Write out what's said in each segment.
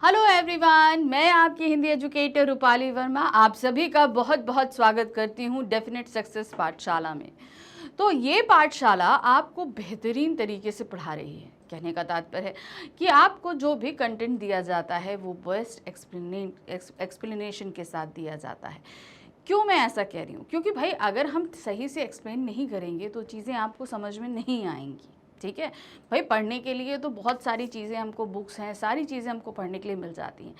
Hello everyone, मैं आपकी Hindi educator Rupali Verma आप सभी का बहुत बहुत स्वागत करती हूँ डेफिनेट सक्सेस पाठशाला में। तो ये पाठशाला आपको बेहतरीन तरीके से पढ़ा रही है। कहने का तात्पर्य है कि आपको जो भी कंटेंट दिया जाता है वो बेस्ट एक्सप्लेनेशन के साथ दिया जाता है। क्यों मैं ऐसा कह रही हूँ? क्योंकि भाई अगर हम सही से एक्सप्लेन नहीं करेंगे तो चीज़ें आपको समझ में नहीं आएंगी। ठीक है भाई, पढ़ने के लिए तो बहुत सारी चीज़ें हमको, बुक्स हैं, सारी चीज़ें हमको पढ़ने के लिए मिल जाती हैं।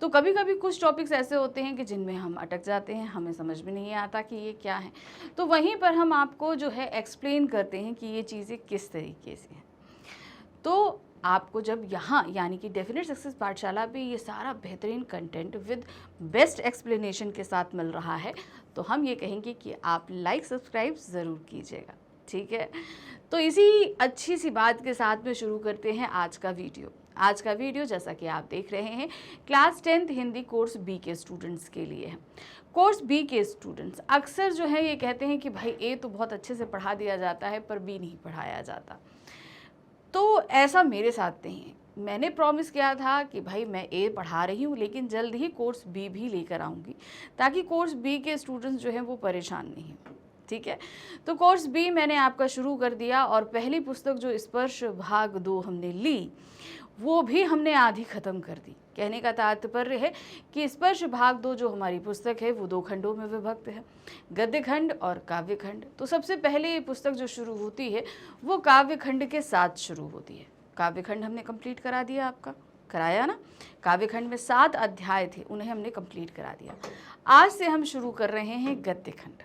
तो कभी कभी कुछ टॉपिक्स ऐसे होते हैं कि जिनमें हम अटक जाते हैं, हमें समझ में नहीं आता कि ये क्या है। तो वहीं पर हम आपको जो है एक्सप्लेन करते हैं कि ये चीज़ें किस तरीके से हैं। तो आपको जब यहाँ यानी कि डेफिनेट सक्सेस पाठशाला पे ये सारा बेहतरीन कंटेंट विद बेस्ट एक्सप्लेनेशन के साथ मिल रहा है, तो हम ये कहेंगे कि आप लाइक सब्सक्राइब ज़रूर कीजिएगा। ठीक है, तो इसी अच्छी सी बात के साथ में शुरू करते हैं आज का वीडियो। आज का वीडियो जैसा कि आप देख रहे हैं class 10th Hindi course B के स्टूडेंट्स के लिए है। कोर्स बी के स्टूडेंट्स अक्सर जो है ये कहते हैं कि भाई ए तो बहुत अच्छे से पढ़ा दिया जाता है पर बी नहीं पढ़ाया जाता। तो ऐसा मेरे साथ नहीं है। मैंने प्रॉमिस किया था कि भाई मैं ए पढ़ा रही हूँ लेकिन जल्द ही कोर्स बी भी लेकर आऊँगी ताकि कोर्स बी के स्टूडेंट्स जो हैं वो परेशान नहीं हों। ठीक है, तो कोर्स बी मैंने आपका शुरू कर दिया और पहली पुस्तक जो स्पर्श भाग 2 हमने ली वो भी हमने आधी ख़त्म कर दी। कहने का तात्पर्य है कि स्पर्श भाग 2 जो हमारी पुस्तक है वो 2 खंडों में विभक्त है, गद्य खंड और काव्य खंड। तो सबसे पहले ये पुस्तक जो शुरू होती है वो काव्य खंड के साथ शुरू होती है। काव्य खंड हमने कंप्लीट करा दिया, आपका कराया ना। काव्य खंड में 7 अध्याय थे, उन्हें हमने कंप्लीट करा दिया। आज से हम शुरू कर रहे हैं गद्य खंड।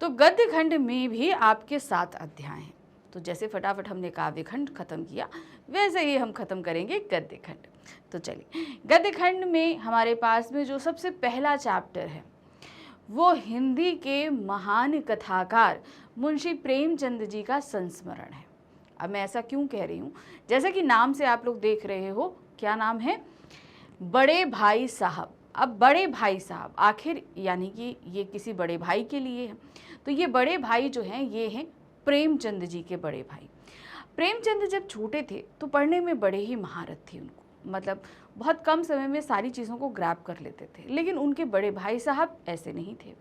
तो गद्य खंड में भी आपके 7 अध्याय हैं। तो जैसे फटाफट हमने काव्य खंड खत्म किया वैसे ही हम खत्म करेंगे गद्य खंड। तो चलिए, गद्य खंड में हमारे पास में जो सबसे पहला चैप्टर है वो हिंदी के महान कथाकार मुंशी प्रेमचंद जी का संस्मरण है। अब मैं ऐसा क्यों कह रही हूँ? जैसा कि नाम से आप लोग देख रहे हो, क्या नाम है? बड़े भाई साहब। अब बड़े भाई साहब आखिर यानी कि ये किसी बड़े भाई के लिए है। तो ये बड़े भाई जो हैं ये हैं प्रेमचंद जी के बड़े भाई। प्रेमचंद जब छोटे थे तो पढ़ने में बड़े ही महारत थी उनको, मतलब बहुत कम समय में सारी चीज़ों को ग्रैब कर लेते थे। लेकिन उनके बड़े भाई साहब ऐसे नहीं थे,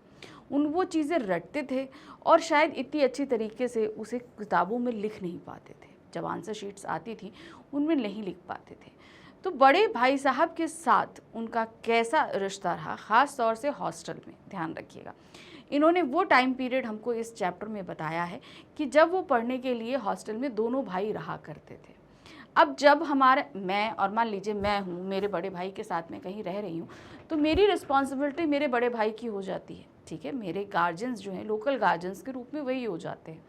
वो चीज़ें रटते थे और शायद इतनी अच्छी तरीके से उसे किताबों में लिख नहीं पाते थे। जब आंसर शीट्स आती थी उनमें नहीं लिख पाते थे। तो बड़े भाई साहब के साथ उनका कैसा रिश्ता रहा, ख़ास तौर से हॉस्टल में, ध्यान रखिएगा। इन्होंने वो टाइम पीरियड हमको इस चैप्टर में बताया है कि जब वो पढ़ने के लिए हॉस्टल में दोनों भाई रहा करते थे। अब जब मैं और मान लीजिए मैं हूँ, मेरे बड़े भाई के साथ में कहीं रह रही हूँ, तो मेरी रिस्पॉन्सिबिलिटी मेरे बड़े भाई की हो जाती है। ठीक है, मेरे गार्जियंस जो हैं लोकल गार्जियंस के रूप में वही हो जाते हैं।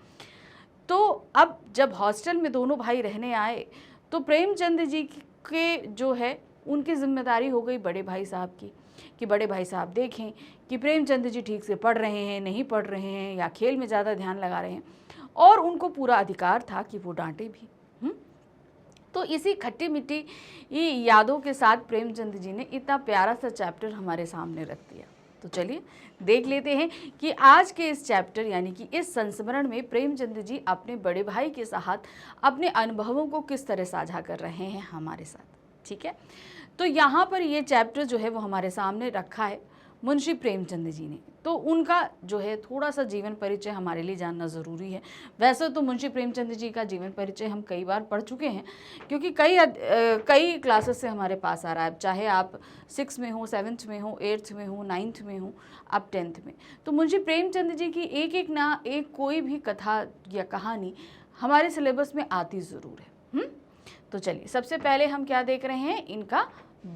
तो अब जब हॉस्टल में दोनों भाई रहने आए तो प्रेमचंद जी के जो है उनकी जिम्मेदारी हो गई बड़े भाई साहब की कि बड़े भाई साहब देखें कि प्रेमचंद जी ठीक से पढ़ रहे हैं, नहीं पढ़ रहे हैं, या खेल में ज़्यादा ध्यान लगा रहे हैं। और उनको पूरा अधिकार था कि वो डांटे भी। तो इसी खट्टी मिट्टी ये यादों के साथ प्रेमचंद जी ने इतना प्यारा सा चैप्टर हमारे सामने रख दिया। तो चलिए देख लेते हैं कि आज के इस चैप्टर यानी कि इस संस्मरण में प्रेमचंद जी अपने बड़े भाई के साथ अपने अनुभवों को किस तरह साझा कर रहे हैं हमारे साथ। ठीक है, तो यहाँ पर ये चैप्टर जो है वो हमारे सामने रखा है मुंशी प्रेमचंद जी ने। तो उनका जो है थोड़ा सा जीवन परिचय हमारे लिए जानना ज़रूरी है। वैसे तो मुंशी प्रेमचंद जी का जीवन परिचय हम कई बार पढ़ चुके हैं क्योंकि कई क्लासेस से हमारे पास आ रहा है, चाहे आप 6 में हो, 7th में हो, 8th में हो, 9th में हो, अब 10th में। तो मुंशी प्रेमचंद जी की एक कोई भी कथा या कहानी हमारे सिलेबस में आती ज़रूर है। तो चलिए सबसे पहले हम क्या देख रहे हैं, इनका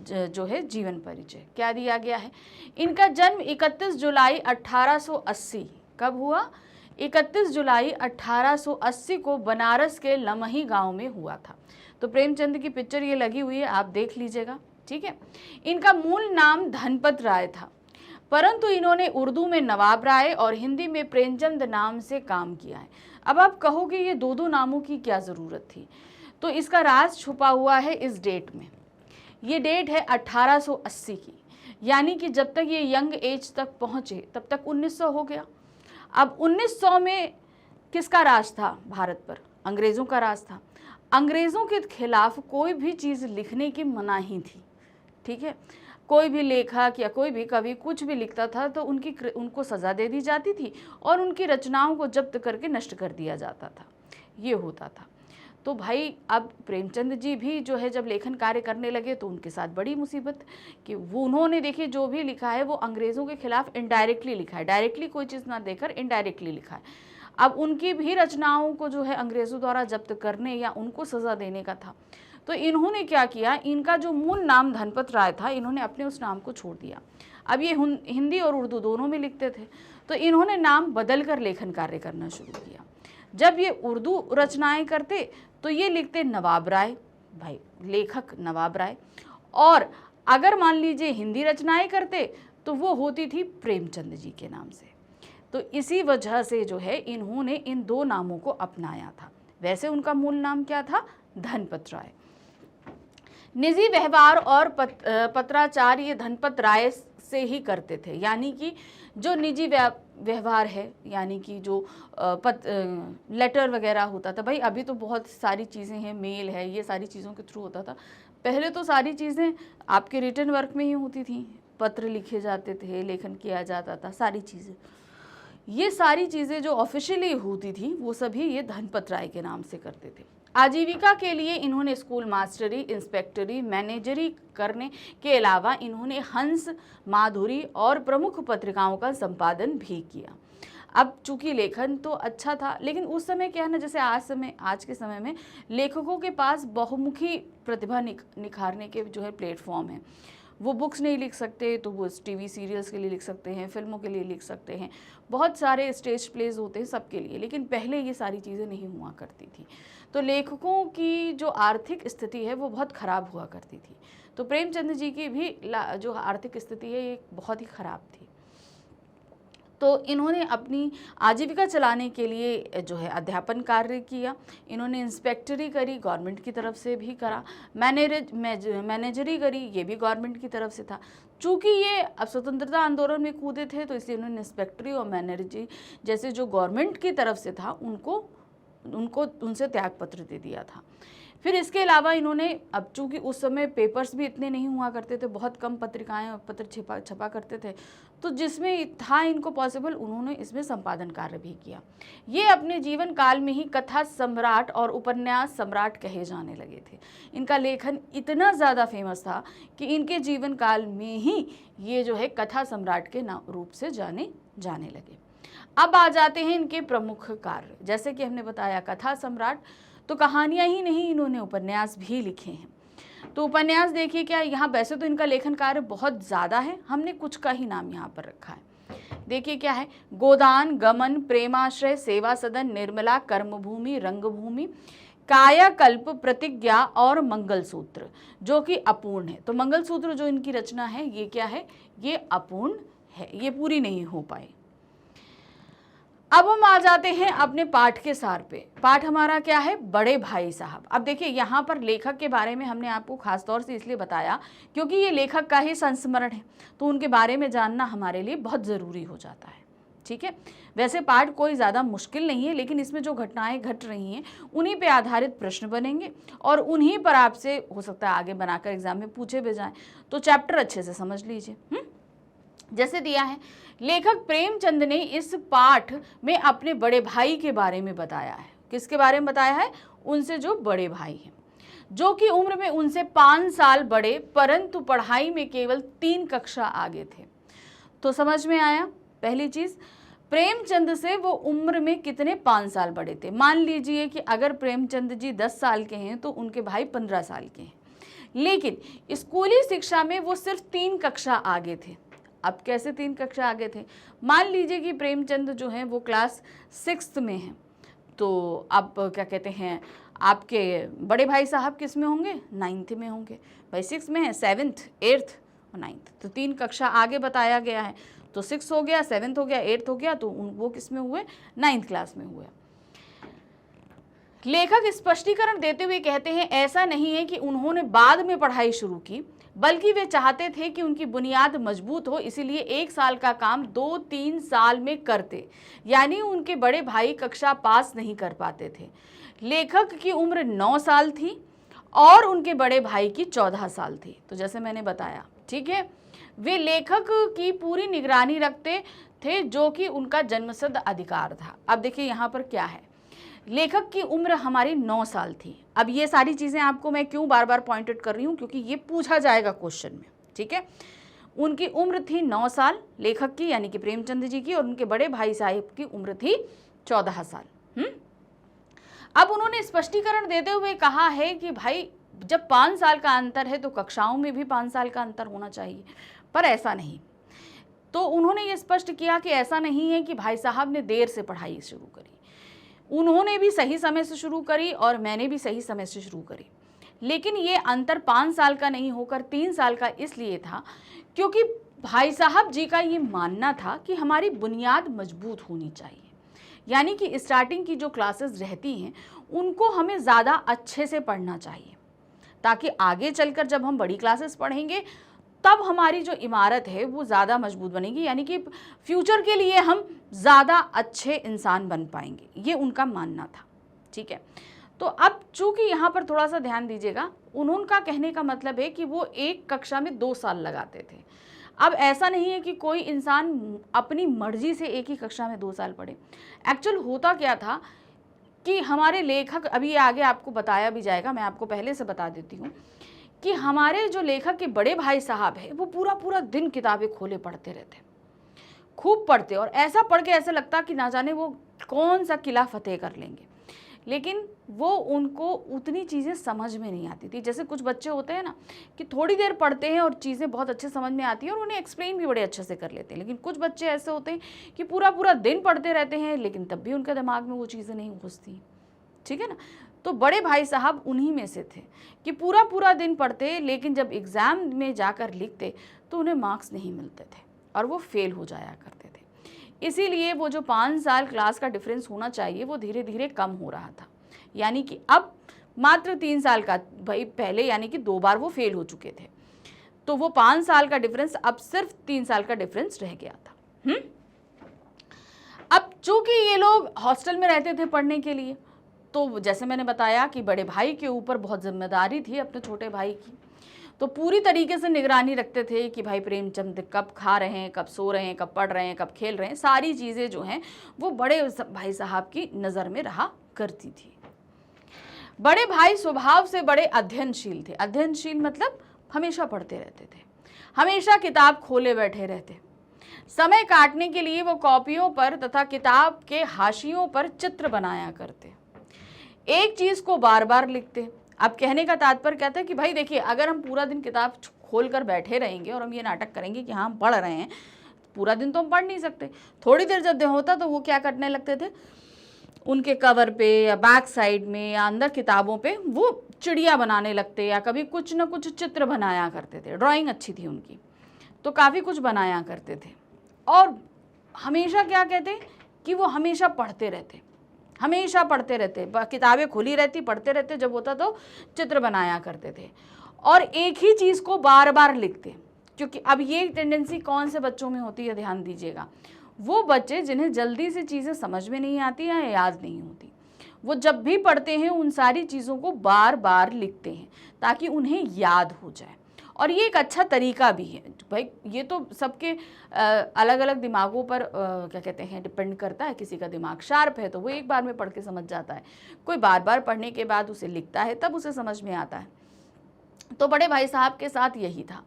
जो है जीवन परिचय क्या दिया गया है। इनका जन्म 31 जुलाई 1880 कब हुआ? 31 जुलाई 1880 को बनारस के लमही गांव में हुआ था। तो प्रेमचंद की पिक्चर ये लगी हुई है, आप देख लीजिएगा। ठीक है, इनका मूल नाम धनपत राय था, परंतु इन्होंने उर्दू में नवाब राय और हिंदी में प्रेमचंद नाम से काम किया है। अब आप कहोगे ये दो नामों की क्या ज़रूरत थी? तो इसका राज छुपा हुआ है इस डेट में। ये डेट है 1880 की, यानी कि जब तक ये यंग एज तक पहुँचे तब तक 1900 हो गया। अब 1900 में किसका राज था भारत पर? अंग्रेज़ों का राज था। अंग्रेज़ों के खिलाफ कोई भी चीज़ लिखने की मनाही थी। ठीक है। कोई भी लेखक या कोई भी कवि कुछ भी लिखता था तो उनको सज़ा दे दी जाती थी और उनकी रचनाओं को जब्त करके नष्ट कर दिया जाता था, ये होता था। तो भाई अब प्रेमचंद जी भी जो है जब लेखन कार्य करने लगे तो उनके साथ बड़ी मुसीबत कि वो उन्होंने देखिए जो भी लिखा है वो अंग्रेज़ों के खिलाफ इनडायरेक्टली लिखा है, डायरेक्टली कोई चीज़ ना देकर इनडायरेक्टली लिखा है। अब उनकी भी रचनाओं को जो है अंग्रेज़ों द्वारा जब्त करने या उनको सज़ा देने का था। तो इन्होंने क्या किया, इनका जो मूल नाम धनपत राय था, इन्होंने अपने उस नाम को छोड़ दिया। अब ये हिंदी और उर्दू दोनों में लिखते थे, तो इन्होंने नाम बदल कर लेखन कार्य करना शुरू किया। जब ये उर्दू रचनाएं करते तो ये लिखते नवाब राय, भाई लेखक नवाब राय, और अगर मान लीजिए हिंदी रचनाएं करते तो वो होती थी प्रेमचंद जी के नाम से। तो इसी वजह से जो है इन्होंने इन दो नामों को अपनाया था। वैसे उनका मूल नाम क्या था, धनपत राय। निजी व्यवहार और पत्राचार ये धनपत राय से ही करते थे, यानी कि जो निजी व्यवहार है, यानी कि जो लेटर वगैरह होता था, भाई अभी तो बहुत सारी चीज़ें हैं, मेल है, ये सारी चीज़ों के थ्रू होता था। पहले तो सारी चीज़ें आपके रिटर्न वर्क में ही होती थी, पत्र लिखे जाते थे, लेखन किया जाता था, सारी चीज़ें, ये सारी चीज़ें जो ऑफिशियली होती थी वो सभी ये धनपत राय के नाम से करते थे। आजीविका के लिए इन्होंने स्कूल मास्टरी, इंस्पेक्टरी, मैनेजरी करने के अलावा इन्होंने हंस, माधुरी और प्रमुख पत्रिकाओं का संपादन भी किया। अब चूंकि लेखन तो अच्छा था, लेकिन उस समय क्या है ना, जैसे आज के समय में लेखकों के पास बहुमुखी प्रतिभा निखारने के जो है प्लेटफॉर्म है। वो बुक्स नहीं लिख सकते तो वो टीवी सीरियल्स के लिए लिख सकते हैं, फिल्मों के लिए लिख सकते हैं, बहुत सारे स्टेज प्लेज होते हैं सबके लिए, लेकिन पहले ये सारी चीज़ें नहीं हुआ करती थी। तो लेखकों की जो आर्थिक स्थिति है वो बहुत ख़राब हुआ करती थी। तो प्रेमचंद जी की भी जो आर्थिक स्थिति है ये बहुत ही ख़राब थी। तो इन्होंने अपनी आजीविका चलाने के लिए जो है अध्यापन कार्य किया, इन्होंने इंस्पेक्टरी करी, गवर्नमेंट की तरफ से भी करा, मैनेजरी करी, ये भी गवर्नमेंट की तरफ से था। चूँकि ये अब स्वतंत्रता आंदोलन में कूदे थे तो इसलिए उन्होंने इंस्पेक्टरी और मैनेजरी जैसे जो गवर्नमेंट की तरफ से था उनसे त्यागपत्र दे दिया था। फिर इसके अलावा इन्होंने, अब चूँकि उस समय पेपर्स भी इतने नहीं हुआ करते थे, बहुत कम पत्रिकाएं और पत्र छपा करते थे, तो जिसमें था इनको पॉसिबल उन्होंने इसमें संपादन कार्य भी किया। ये अपने जीवन काल में ही कथा सम्राट और उपन्यास सम्राट कहे जाने लगे थे। इनका लेखन इतना ज़्यादा फेमस था कि इनके जीवन काल में ही ये जो है कथा सम्राट के रूप से जाने लगे। अब आ जाते हैं इनके प्रमुख कार्य। जैसे कि हमने बताया कथा सम्राट, तो कहानियाँ ही नहीं, इन्होंने उपन्यास भी लिखे हैं। तो उपन्यास देखिए, क्या यहाँ वैसे तो इनका लेखन कार्य बहुत ज़्यादा है, हमने कुछ का ही नाम यहाँ पर रखा है। देखिए क्या है, गोदान, गमन, प्रेमाश्रय, सेवा सदन, निर्मला, कर्मभूमि, रंगभूमि, कायाकल्प, प्रतिज्ञा और मंगलसूत्र, जो कि अपूर्ण है। तो मंगलसूत्र जो इनकी रचना है ये क्या है, ये अपूर्ण है, ये पूरी नहीं हो पाई। अब हम आ जाते हैं अपने पाठ के सार पे। पाठ हमारा क्या है, बड़े भाई साहब। अब देखिए यहाँ पर लेखक के बारे में हमने आपको खास तौर से इसलिए बताया क्योंकि ये लेखक का ही संस्मरण है, तो उनके बारे में जानना हमारे लिए बहुत ज़रूरी हो जाता है। ठीक है, वैसे पाठ कोई ज़्यादा मुश्किल नहीं है, लेकिन इसमें जो घटनाएं घट रही हैं उन्हीं पे आधारित प्रश्न बनेंगे और उन्हीं पर आपसे हो सकता है आगे बनाकर एग्जाम में पूछे भी जाएँ, तो चैप्टर अच्छे से समझ लीजिए। जैसे दिया है, लेखक प्रेमचंद ने इस पाठ में अपने बड़े भाई के बारे में बताया है। किसके बारे में बताया है, उनसे जो बड़े भाई हैं, जो कि उम्र में उनसे 5 साल बड़े परंतु पढ़ाई में केवल 3 कक्षा आगे थे। तो समझ में आया, पहली चीज प्रेमचंद से वो उम्र में कितने 5 साल बड़े थे। मान लीजिए कि अगर प्रेमचंद जी 10 साल के हैं तो उनके भाई 15 साल के हैं, लेकिन स्कूली शिक्षा में वो सिर्फ 3 कक्षा आगे थे। अब कैसे 3 कक्षा आगे थे, मान लीजिए कि प्रेमचंद जो हैं वो क्लास 6th में हैं, तो अब क्या कहते हैं आपके बड़े भाई साहब किस में होंगे, 9th में होंगे। भाई 6 में है, 7th, 8th और 9th, तो 3 कक्षा आगे बताया गया है। तो 6 हो गया, 7th हो गया, 8th हो गया, तो वो किस में हुए, 9th क्लास में हुए। लेखक स्पष्टीकरण देते हुए कहते हैं, ऐसा नहीं है कि उन्होंने बाद में पढ़ाई शुरू की, बल्कि वे चाहते थे कि उनकी बुनियाद मजबूत हो, इसीलिए 1 साल का काम 2-3 साल में करते, यानी उनके बड़े भाई कक्षा पास नहीं कर पाते थे। लेखक की उम्र 9 साल थी और उनके बड़े भाई की 14 साल थी। तो जैसे मैंने बताया, ठीक है, वे लेखक की पूरी निगरानी रखते थे, जो कि उनका जन्मसिद्ध अधिकार था। अब देखिए यहाँ पर क्या है, लेखक की उम्र हमारी 9 साल थी। अब ये सारी चीज़ें आपको मैं क्यों बार बार पॉइंट आउट कर रही हूँ, क्योंकि ये पूछा जाएगा क्वेश्चन में, ठीक है। उनकी उम्र थी 9 साल लेखक की, यानी कि प्रेमचंद जी की, और उनके बड़े भाई साहब की उम्र थी 14 साल। अब उन्होंने स्पष्टीकरण देते हुए कहा है कि भाई जब 5 साल का अंतर है तो कक्षाओं में भी 5 साल का अंतर होना चाहिए, पर ऐसा नहीं। तो उन्होंने ये स्पष्ट किया कि ऐसा नहीं है कि भाई साहब ने देर से पढ़ाई शुरू करी, उन्होंने भी सही समय से शुरू करी और मैंने भी सही समय से शुरू करी। लेकिन ये अंतर 5 साल का नहीं होकर 3 साल का इसलिए था क्योंकि भाई साहब जी का ये मानना था कि हमारी बुनियाद मजबूत होनी चाहिए, यानी कि स्टार्टिंग की जो क्लासेस रहती हैं उनको हमें ज़्यादा अच्छे से पढ़ना चाहिए, ताकि आगे चलकर जब हम बड़ी क्लासेस पढ़ेंगे तब हमारी जो इमारत है वो ज़्यादा मजबूत बनेगी, यानी कि फ्यूचर के लिए हम ज़्यादा अच्छे इंसान बन पाएंगे। ये उनका मानना था, ठीक है। तो अब चूंकि यहाँ पर थोड़ा सा ध्यान दीजिएगा, उनका कहने का मतलब है कि वो एक कक्षा में 2 साल लगाते थे। अब ऐसा नहीं है कि कोई इंसान अपनी मर्जी से एक ही कक्षा में 2 साल पढ़े। एक्चुअल होता क्या था कि हमारे लेखक, अभी ये आगे आपको बताया भी जाएगा, मैं आपको पहले से बता देती हूँ कि हमारे जो लेखक के बड़े भाई साहब है वो पूरा पूरा दिन किताबें खोले पढ़ते रहते, खूब पढ़ते, और ऐसा पढ़ के ऐसा लगता कि ना जाने वो कौन सा किला फतेह कर लेंगे। लेकिन वो उनको उतनी चीज़ें समझ में नहीं आती थी। जैसे कुछ बच्चे होते हैं ना कि थोड़ी देर पढ़ते हैं और चीज़ें बहुत अच्छे समझ में आती हैं और उन्हें एक्सप्लेन भी बड़े अच्छे से कर लेते हैं। लेकिन कुछ बच्चे ऐसे होते हैं कि पूरा पूरा दिन पढ़ते रहते हैं लेकिन तब भी उनके दिमाग में वो चीज़ें नहीं घुसती, ठीक है ना। तो बड़े भाई साहब उन्हीं में से थे कि पूरा पूरा दिन पढ़ते, लेकिन जब एग्ज़ाम में जाकर लिखते तो उन्हें मार्क्स नहीं मिलते थे और वो फेल हो जाया करते थे। इसीलिए वो जो 5 साल क्लास का डिफरेंस होना चाहिए वो धीरे धीरे कम हो रहा था, यानी कि अब मात्र 3 साल का, भाई पहले यानी कि 2 बार वो फेल हो चुके थे, तो वो 5 साल का डिफरेंस अब सिर्फ 3 साल का डिफरेंस रह गया था। अब चूंकि ये लोग हॉस्टल में रहते थे पढ़ने के लिए, तो जैसे मैंने बताया कि बड़े भाई के ऊपर बहुत जिम्मेदारी थी अपने छोटे भाई की, तो पूरी तरीके से निगरानी रखते थे कि भाई प्रेमचंद कब खा रहे हैं, कब सो रहे हैं, कब पढ़ रहे हैं, कब खेल रहे हैं, सारी चीज़ें जो हैं वो बड़े भाई साहब की नज़र में रहा करती थी। बड़े भाई स्वभाव से बड़े अध्ययनशील थे। अध्ययनशील मतलब हमेशा पढ़ते रहते थे, हमेशा किताब खोले बैठे रहते। समय काटने के लिए वो कॉपियों पर तथा किताब के हाशियों पर चित्र बनाया करते, एक चीज़ को बार बार लिखते। अब कहने का तात्पर्य क्या था कि भाई देखिए, अगर हम पूरा दिन किताब खोल कर बैठे रहेंगे और हम ये नाटक करेंगे कि हाँ हम पढ़ रहे हैं, पूरा दिन तो हम पढ़ नहीं सकते। थोड़ी देर जब होता तो वो क्या करने लगते थे, उनके कवर पे या बैक साइड में या अंदर किताबों पे वो चिड़िया बनाने लगते या कभी कुछ ना कुछ चित्र बनाया करते थे। ड्राइंग अच्छी थी उनकी, तो काफ़ी कुछ बनाया करते थे। और हमेशा क्या कहते कि वो हमेशा पढ़ते रहते, हमेशा पढ़ते रहते, किताबें खुली रहती, पढ़ते रहते, जब होता तो चित्र बनाया करते थे और एक ही चीज़ को बार बार लिखते। क्योंकि अब ये टेंडेंसी कौन से बच्चों में होती है, ध्यान दीजिएगा, वो बच्चे जिन्हें जल्दी से चीज़ें समझ में नहीं आती या याद नहीं होती, वो जब भी पढ़ते हैं उन सारी चीज़ों को बार बार लिखते हैं ताकि उन्हें याद हो जाए। और ये एक अच्छा तरीका भी है भाई, ये तो सबके अलग अलग दिमागों पर क्या कहते हैं डिपेंड करता है। किसी का दिमाग शार्प है तो वो एक बार में पढ़ के समझ जाता है, कोई बार बार पढ़ने के बाद उसे लिखता है तब उसे समझ में आता है। तो बड़े भाई साहब के साथ यही था,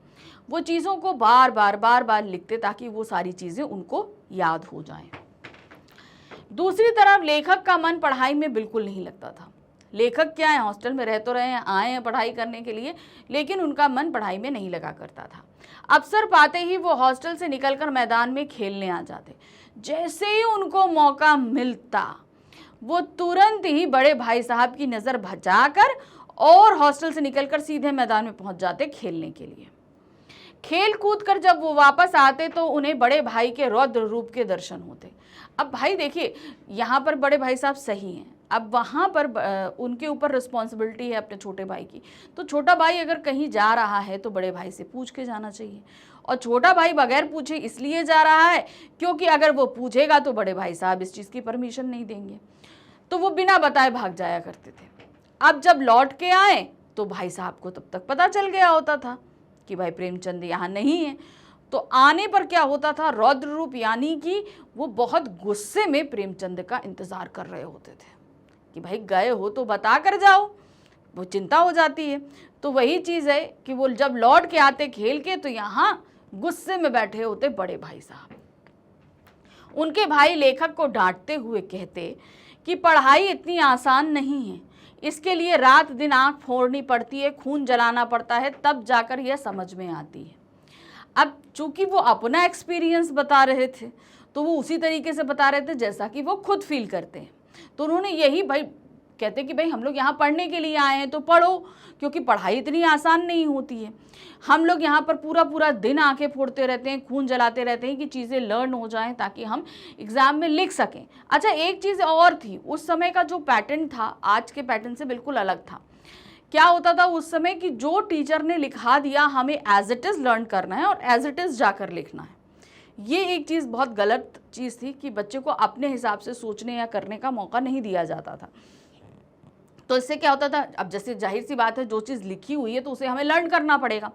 वो चीज़ों को बार बार लिखते ताकि वो सारी चीज़ें उनको याद हो जाएं। दूसरी तरफ लेखक का मन पढ़ाई में बिल्कुल नहीं लगता था। लेखक क्या है, हॉस्टल में रह तो रहे हैं, आए हैं पढ़ाई करने के लिए, लेकिन उनका मन पढ़ाई में नहीं लगा करता था। अवसर पाते ही वो हॉस्टल से निकलकर मैदान में खेलने आ जाते। जैसे ही उनको मौका मिलता वो तुरंत ही बड़े भाई साहब की नज़र भजाकर और हॉस्टल से निकलकर सीधे मैदान में पहुंच जाते खेलने के लिए। खेल कूद कर जब वो वापस आते तो उन्हें बड़े भाई के रौद्र रूप के दर्शन होते। अब भाई देखिए, यहाँ पर बड़े भाई साहब सही हैं, अब वहाँ पर उनके ऊपर रिस्पॉन्सिबिलिटी है अपने छोटे भाई की। तो छोटा भाई अगर कहीं जा रहा है तो बड़े भाई से पूछ के जाना चाहिए, और छोटा भाई बगैर पूछे इसलिए जा रहा है क्योंकि अगर वो पूछेगा तो बड़े भाई साहब इस चीज़ की परमिशन नहीं देंगे, तो वो बिना बताए भाग जाया करते थे। अब जब लौट के आए तो भाई साहब को तब तक पता चल गया होता था कि भाई प्रेमचंद यहाँ नहीं है। तो आने पर क्या होता था, रौद्र रूप, यानी कि वो बहुत गुस्से में प्रेमचंद का इंतजार कर रहे होते थे कि भाई गए हो तो बता कर जाओ, वो चिंता हो जाती है। तो वही चीज़ है कि वो जब लौट के आते खेल के तो यहाँ गुस्से में बैठे होते बड़े भाई साहब। उनके भाई लेखक को डांटते हुए कहते कि पढ़ाई इतनी आसान नहीं है, इसके लिए रात दिन आंख फोड़नी पड़ती है, खून जलाना पड़ता है, तब जाकर यह समझ में आती है। अब चूंकि वो अपना एक्सपीरियंस बता रहे थे तो वो उसी तरीके से बता रहे थे जैसा कि वो खुद फील करते हैं। तो उन्होंने यही भाई कहते कि भाई हम लोग यहाँ पढ़ने के लिए आए हैं तो पढ़ो, क्योंकि पढ़ाई इतनी आसान नहीं होती है। हम लोग यहाँ पर पूरा पूरा दिन आंखें फोड़ते रहते हैं, खून जलाते रहते हैं कि चीज़ें लर्न हो जाएं ताकि हम एग्ज़ाम में लिख सकें। अच्छा, एक चीज़ और थी, उस समय का जो पैटर्न था आज के पैटर्न से बिल्कुल अलग था। क्या होता था उस समय कि जो टीचर ने लिखा दिया हमें एज इट इज़ लर्न करना है और एज इट इज़ जाकर लिखना है। ये एक चीज़ बहुत गलत चीज़ थी कि बच्चे को अपने हिसाब से सोचने या करने का मौका नहीं दिया जाता था। तो इससे क्या होता था, अब जैसे जाहिर सी बात है जो चीज़ लिखी हुई है तो उसे हमें लर्न करना पड़ेगा।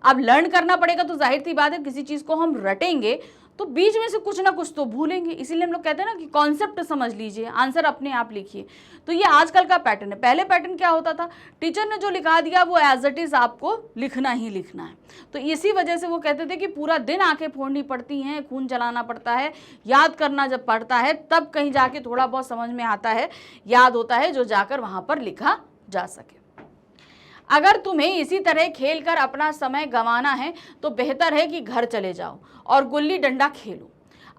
अब लर्न करना पड़ेगा तो जाहिर सी बात है किसी चीज़ को हम रटेंगे तो बीच में से कुछ ना कुछ तो भूलेंगे। इसीलिए हम लोग कहते हैं ना कि कॉन्सेप्ट समझ लीजिए, आंसर अपने आप लिखिए। तो ये आजकल का पैटर्न है। पहले पैटर्न क्या होता था, टीचर ने जो लिखा दिया वो एज इट इज़ आपको लिखना ही लिखना है। तो इसी वजह से वो कहते थे कि पूरा दिन आंखें फोड़नी पड़ती हैं, खून जलाना पड़ता है, याद करना जब पड़ता है तब कहीं जाके थोड़ा बहुत समझ में आता है, याद होता है, जो जाकर वहाँ पर लिखा जा सके। अगर तुम्हें इसी तरह खेल कर अपना समय गंवाना है तो बेहतर है कि घर चले जाओ और गुल्ली डंडा खेलो।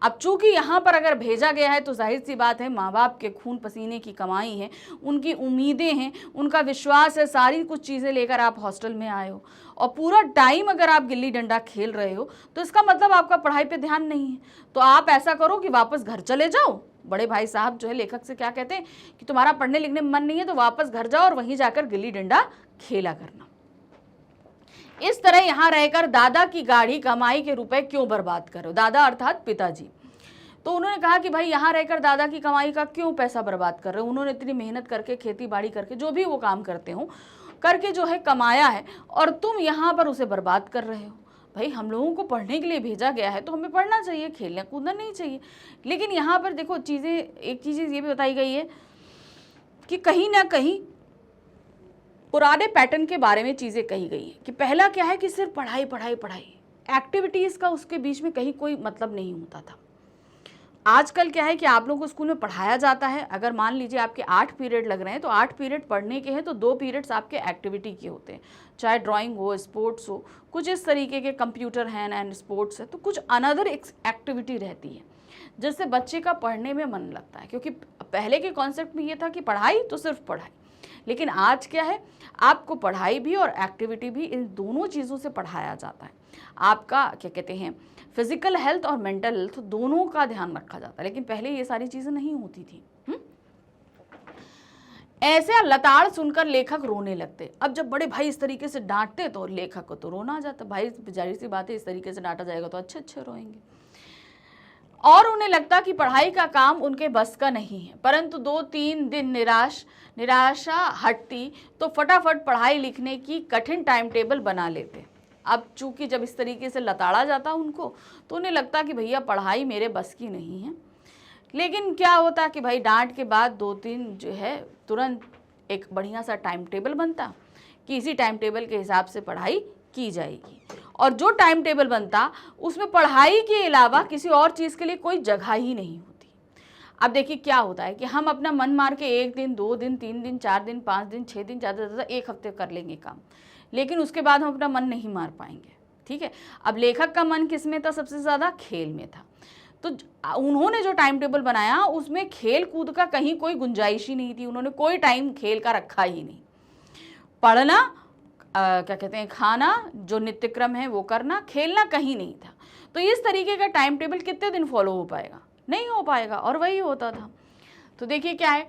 अब चूंकि यहाँ पर अगर भेजा गया है तो जाहिर सी बात है माँ बाप के खून पसीने की कमाई है, उनकी उम्मीदें हैं, उनका विश्वास है, सारी कुछ चीज़ें लेकर आप हॉस्टल में आए हो और पूरा टाइम अगर आप गिल्ली डंडा खेल रहे हो तो इसका मतलब आपका पढ़ाई पे ध्यान नहीं है। तो आप ऐसा करो कि वापस घर चले जाओ। बड़े भाई साहब जो है लेखक से क्या कहते हैं कि तुम्हारा पढ़ने लिखने में मन नहीं है तो वापस घर जाओ और वहीं जाकर गिल्ली डंडा खेला करना। इस तरह यहाँ रहकर दादा की गाढ़ी कमाई के रुपए क्यों बर्बाद करो, दादा अर्थात पिताजी। तो उन्होंने कहा कि भाई यहाँ रहकर दादा की कमाई का क्यों पैसा बर्बाद कर रहे हो, उन्होंने इतनी मेहनत करके खेती बाड़ी करके जो भी वो काम करते हो करके जो है कमाया है और तुम यहाँ पर उसे बर्बाद कर रहे हो। भाई हम लोगों को पढ़ने के लिए भेजा गया है तो हमें पढ़ना चाहिए, खेलना कूदना नहीं चाहिए। लेकिन यहाँ पर देखो चीज़ें, एक चीज़ ये भी बताई गई है कि कहीं ना कहीं पुराने पैटर्न के बारे में चीज़ें कही गई है कि पहला क्या है कि सिर्फ पढ़ाई पढ़ाई पढ़ाई, एक्टिविटीज़ का उसके बीच में कहीं कोई मतलब नहीं होता था। आजकल क्या है कि आप लोगों को स्कूल में पढ़ाया जाता है, अगर मान लीजिए आपके 8 पीरियड लग रहे हैं तो 8 पीरियड पढ़ने के हैं तो 2 पीरियड्स आपके एक्टिविटी के होते हैं, चाहे ड्राइंग हो, स्पोर्ट्स हो, कुछ इस तरीके के, कंप्यूटर हैंड एंड स्पोर्ट्स है तो कुछ अनदर एक्टिविटी रहती है जिससे बच्चे का पढ़ने में मन लगता है। क्योंकि पहले के कॉन्सेप्ट में ये था कि पढ़ाई तो सिर्फ पढ़ाई, लेकिन आज क्या है आपको पढ़ाई भी और एक्टिविटी भी, इन दोनों चीज़ों से पढ़ाया जाता है। आपका क्या कहते हैं फिजिकल हेल्थ और मेंटल हेल्थ दोनों का ध्यान रखा जाता है, लेकिन पहले ये सारी चीज़ें नहीं होती थी। ऐसे लताड़ सुनकर लेखक रोने लगते। अब जब बड़े भाई इस तरीके से डांटते तो लेखक को तो रोना आ जाता, भाई जाहिर सी बात है इस तरीके से डांटा जाएगा तो अच्छे अच्छे रोएंगे। और उन्हें लगता कि पढ़ाई का काम उनके बस का नहीं है, परंतु 2-3 दिन निराशा हटती तो फटाफट पढ़ाई लिखने की कठिन टाइम टेबल बना लेते। अब चूंकि जब इस तरीके से लताड़ा जाता उनको तो उन्हें लगता कि भैया पढ़ाई मेरे बस की नहीं है। लेकिन क्या होता कि भाई डांट के बाद 2-3 जो है तुरंत एक बढ़िया सा टाइम टेबल बनता कि इसी टाइम टेबल के हिसाब से पढ़ाई की जाएगी और जो टाइम टेबल बनता उसमें पढ़ाई के अलावा किसी और चीज़ के लिए कोई जगह ही नहीं होती। अब देखिए क्या होता है कि हम अपना मन मार के 1 दिन 2 दिन 3 दिन 4 दिन 5 दिन 6 दिन ज़्यादा से ज़्यादा 1 हफ्ते कर लेंगे काम, लेकिन उसके बाद हम अपना मन नहीं मार पाएंगे। ठीक है, अब लेखक का मन किस में था, सबसे ज़्यादा खेल में था। तो उन्होंने जो टाइम टेबल बनाया उसमें खेल कूद का कहीं कोई गुंजाइश ही नहीं थी, उन्होंने कोई टाइम खेल का रखा ही नहीं। पढ़ना, क्या कहते हैं, खाना, जो नित्य क्रम है वो करना, खेलना कहीं नहीं था। तो इस तरीके का टाइम टेबल कितने दिन फॉलो हो पाएगा, नहीं हो पाएगा। और वही होता था। तो देखिए क्या है,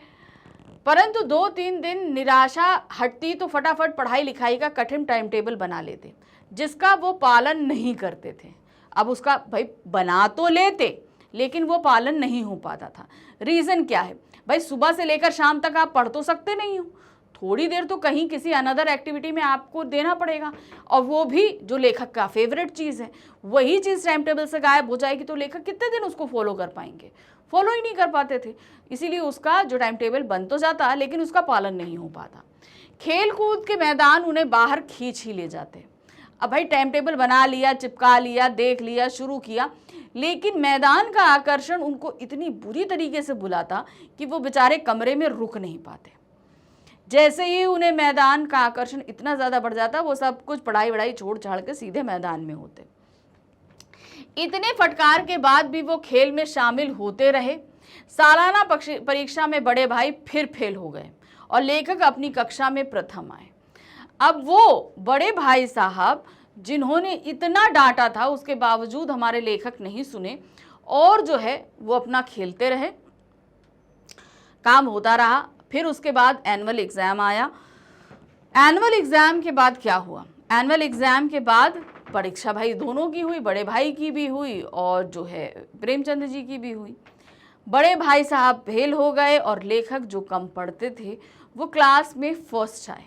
परंतु 2-3 दिन निराशा हटती तो फटाफट पढ़ाई लिखाई का कठिन टाइम टेबल बना लेते जिसका वो पालन नहीं करते थे। अब उसका भाई बना तो लेते लेकिन वो पालन नहीं हो पाता था। रीज़न क्या है भाई, सुबह से लेकर शाम तक आप पढ़ तो सकते नहीं हो, थोड़ी देर तो कहीं किसी अनदर एक्टिविटी में आपको देना पड़ेगा, और वो भी जो लेखक का फेवरेट चीज़ है, वही चीज़ टाइम टेबल से गायब हो जाएगी तो लेखक कितने दिन उसको फॉलो कर पाएंगे? फॉलो ही नहीं कर पाते थे। इसीलिए उसका जो टाइम टेबल बन तो जाता लेकिन उसका पालन नहीं हो पाता। खेल कूद के मैदान उन्हें बाहर खींच ही ले जाते। अब भाई टाइम टेबल बना लिया, चिपका लिया, देख लिया, शुरू किया, लेकिन मैदान का आकर्षण उनको इतनी बुरी तरीके से बुलाता कि वो बेचारे कमरे में रुक नहीं पाते। जैसे ही उन्हें मैदान का आकर्षण इतना ज़्यादा बढ़ जाता, वो सब कुछ पढ़ाई वढ़ाई छोड़ छाड़ के सीधे मैदान में होते। इतने फटकार के बाद भी वो खेल में शामिल होते रहे। सालाना परीक्षा में बड़े भाई फिर फेल हो गए और लेखक अपनी कक्षा में प्रथम आए। अब वो बड़े भाई साहब जिन्होंने इतना डांटा था, उसके बावजूद हमारे लेखक नहीं सुने और जो है वो अपना खेलते रहे, काम होता रहा। फिर उसके बाद एनुअल एग्ज़ाम आया। एनुअल एग्ज़ाम के बाद क्या हुआ? एनुअल एग्ज़ाम के बाद परीक्षा भाई दोनों की हुई, बड़े भाई की भी हुई और जो है प्रेमचंद जी की भी हुई। बड़े भाई साहब फेल हो गए और लेखक जो कम पढ़ते थे वो क्लास में फर्स्ट आए।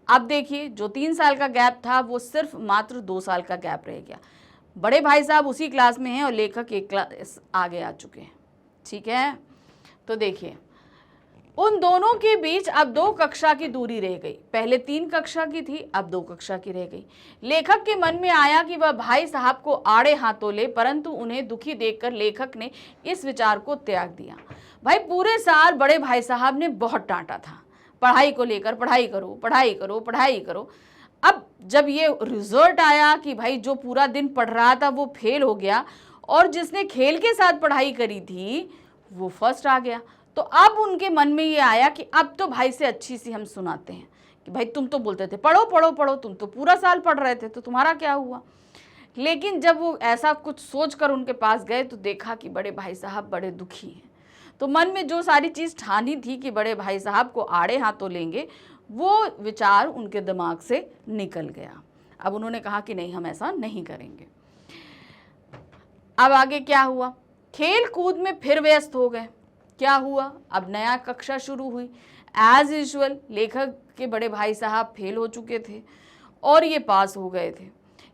अब देखिए, जो 3 साल का गैप था वो सिर्फ मात्र 2 साल का गैप रह गया। बड़े भाई साहब उसी क्लास में हैं और लेखक एक क्लास आगे आ चुके हैं। ठीक है, तो देखिए उन दोनों के बीच अब 2 कक्षा की दूरी रह गई। पहले 3 कक्षा की थी, अब 2 कक्षा की रह गई। लेखक के मन में आया कि वह भाई साहब को आड़े हाथों ले, परंतु उन्हें दुखी देखकर लेखक ने इस विचार को त्याग दिया। भाई पूरे साल बड़े भाई साहब ने बहुत डांटा था पढ़ाई को लेकर, पढ़ाई करो, पढ़ाई करो, पढ़ाई करो। अब जब ये रिजल्ट आया कि भाई जो पूरा दिन पढ़ रहा था वो फेल हो गया और जिसने खेल के साथ पढ़ाई करी थी वो फर्स्ट आ गया, तो अब उनके मन में ये आया कि अब तो भाई से अच्छी सी हम सुनाते हैं कि भाई तुम तो बोलते थे पढ़ो पढ़ो पढ़ो, तुम तो पूरा साल पढ़ रहे थे, तो तुम्हारा क्या हुआ? लेकिन जब वो ऐसा कुछ सोचकर उनके पास गए तो देखा कि बड़े भाई साहब बड़े दुखी हैं। तो मन में जो सारी चीज़ ठानी थी कि बड़े भाई साहब को आड़े हाथों लेंगे, वो विचार उनके दिमाग से निकल गया। अब उन्होंने कहा कि नहीं, हम ऐसा नहीं करेंगे। अब आगे क्या हुआ? खेल कूद में फिर व्यस्त हो गए। क्या हुआ? अब नया कक्षा शुरू हुई। एज यूजुअल लेखक के बड़े भाई साहब फेल हो चुके थे और ये पास हो गए थे।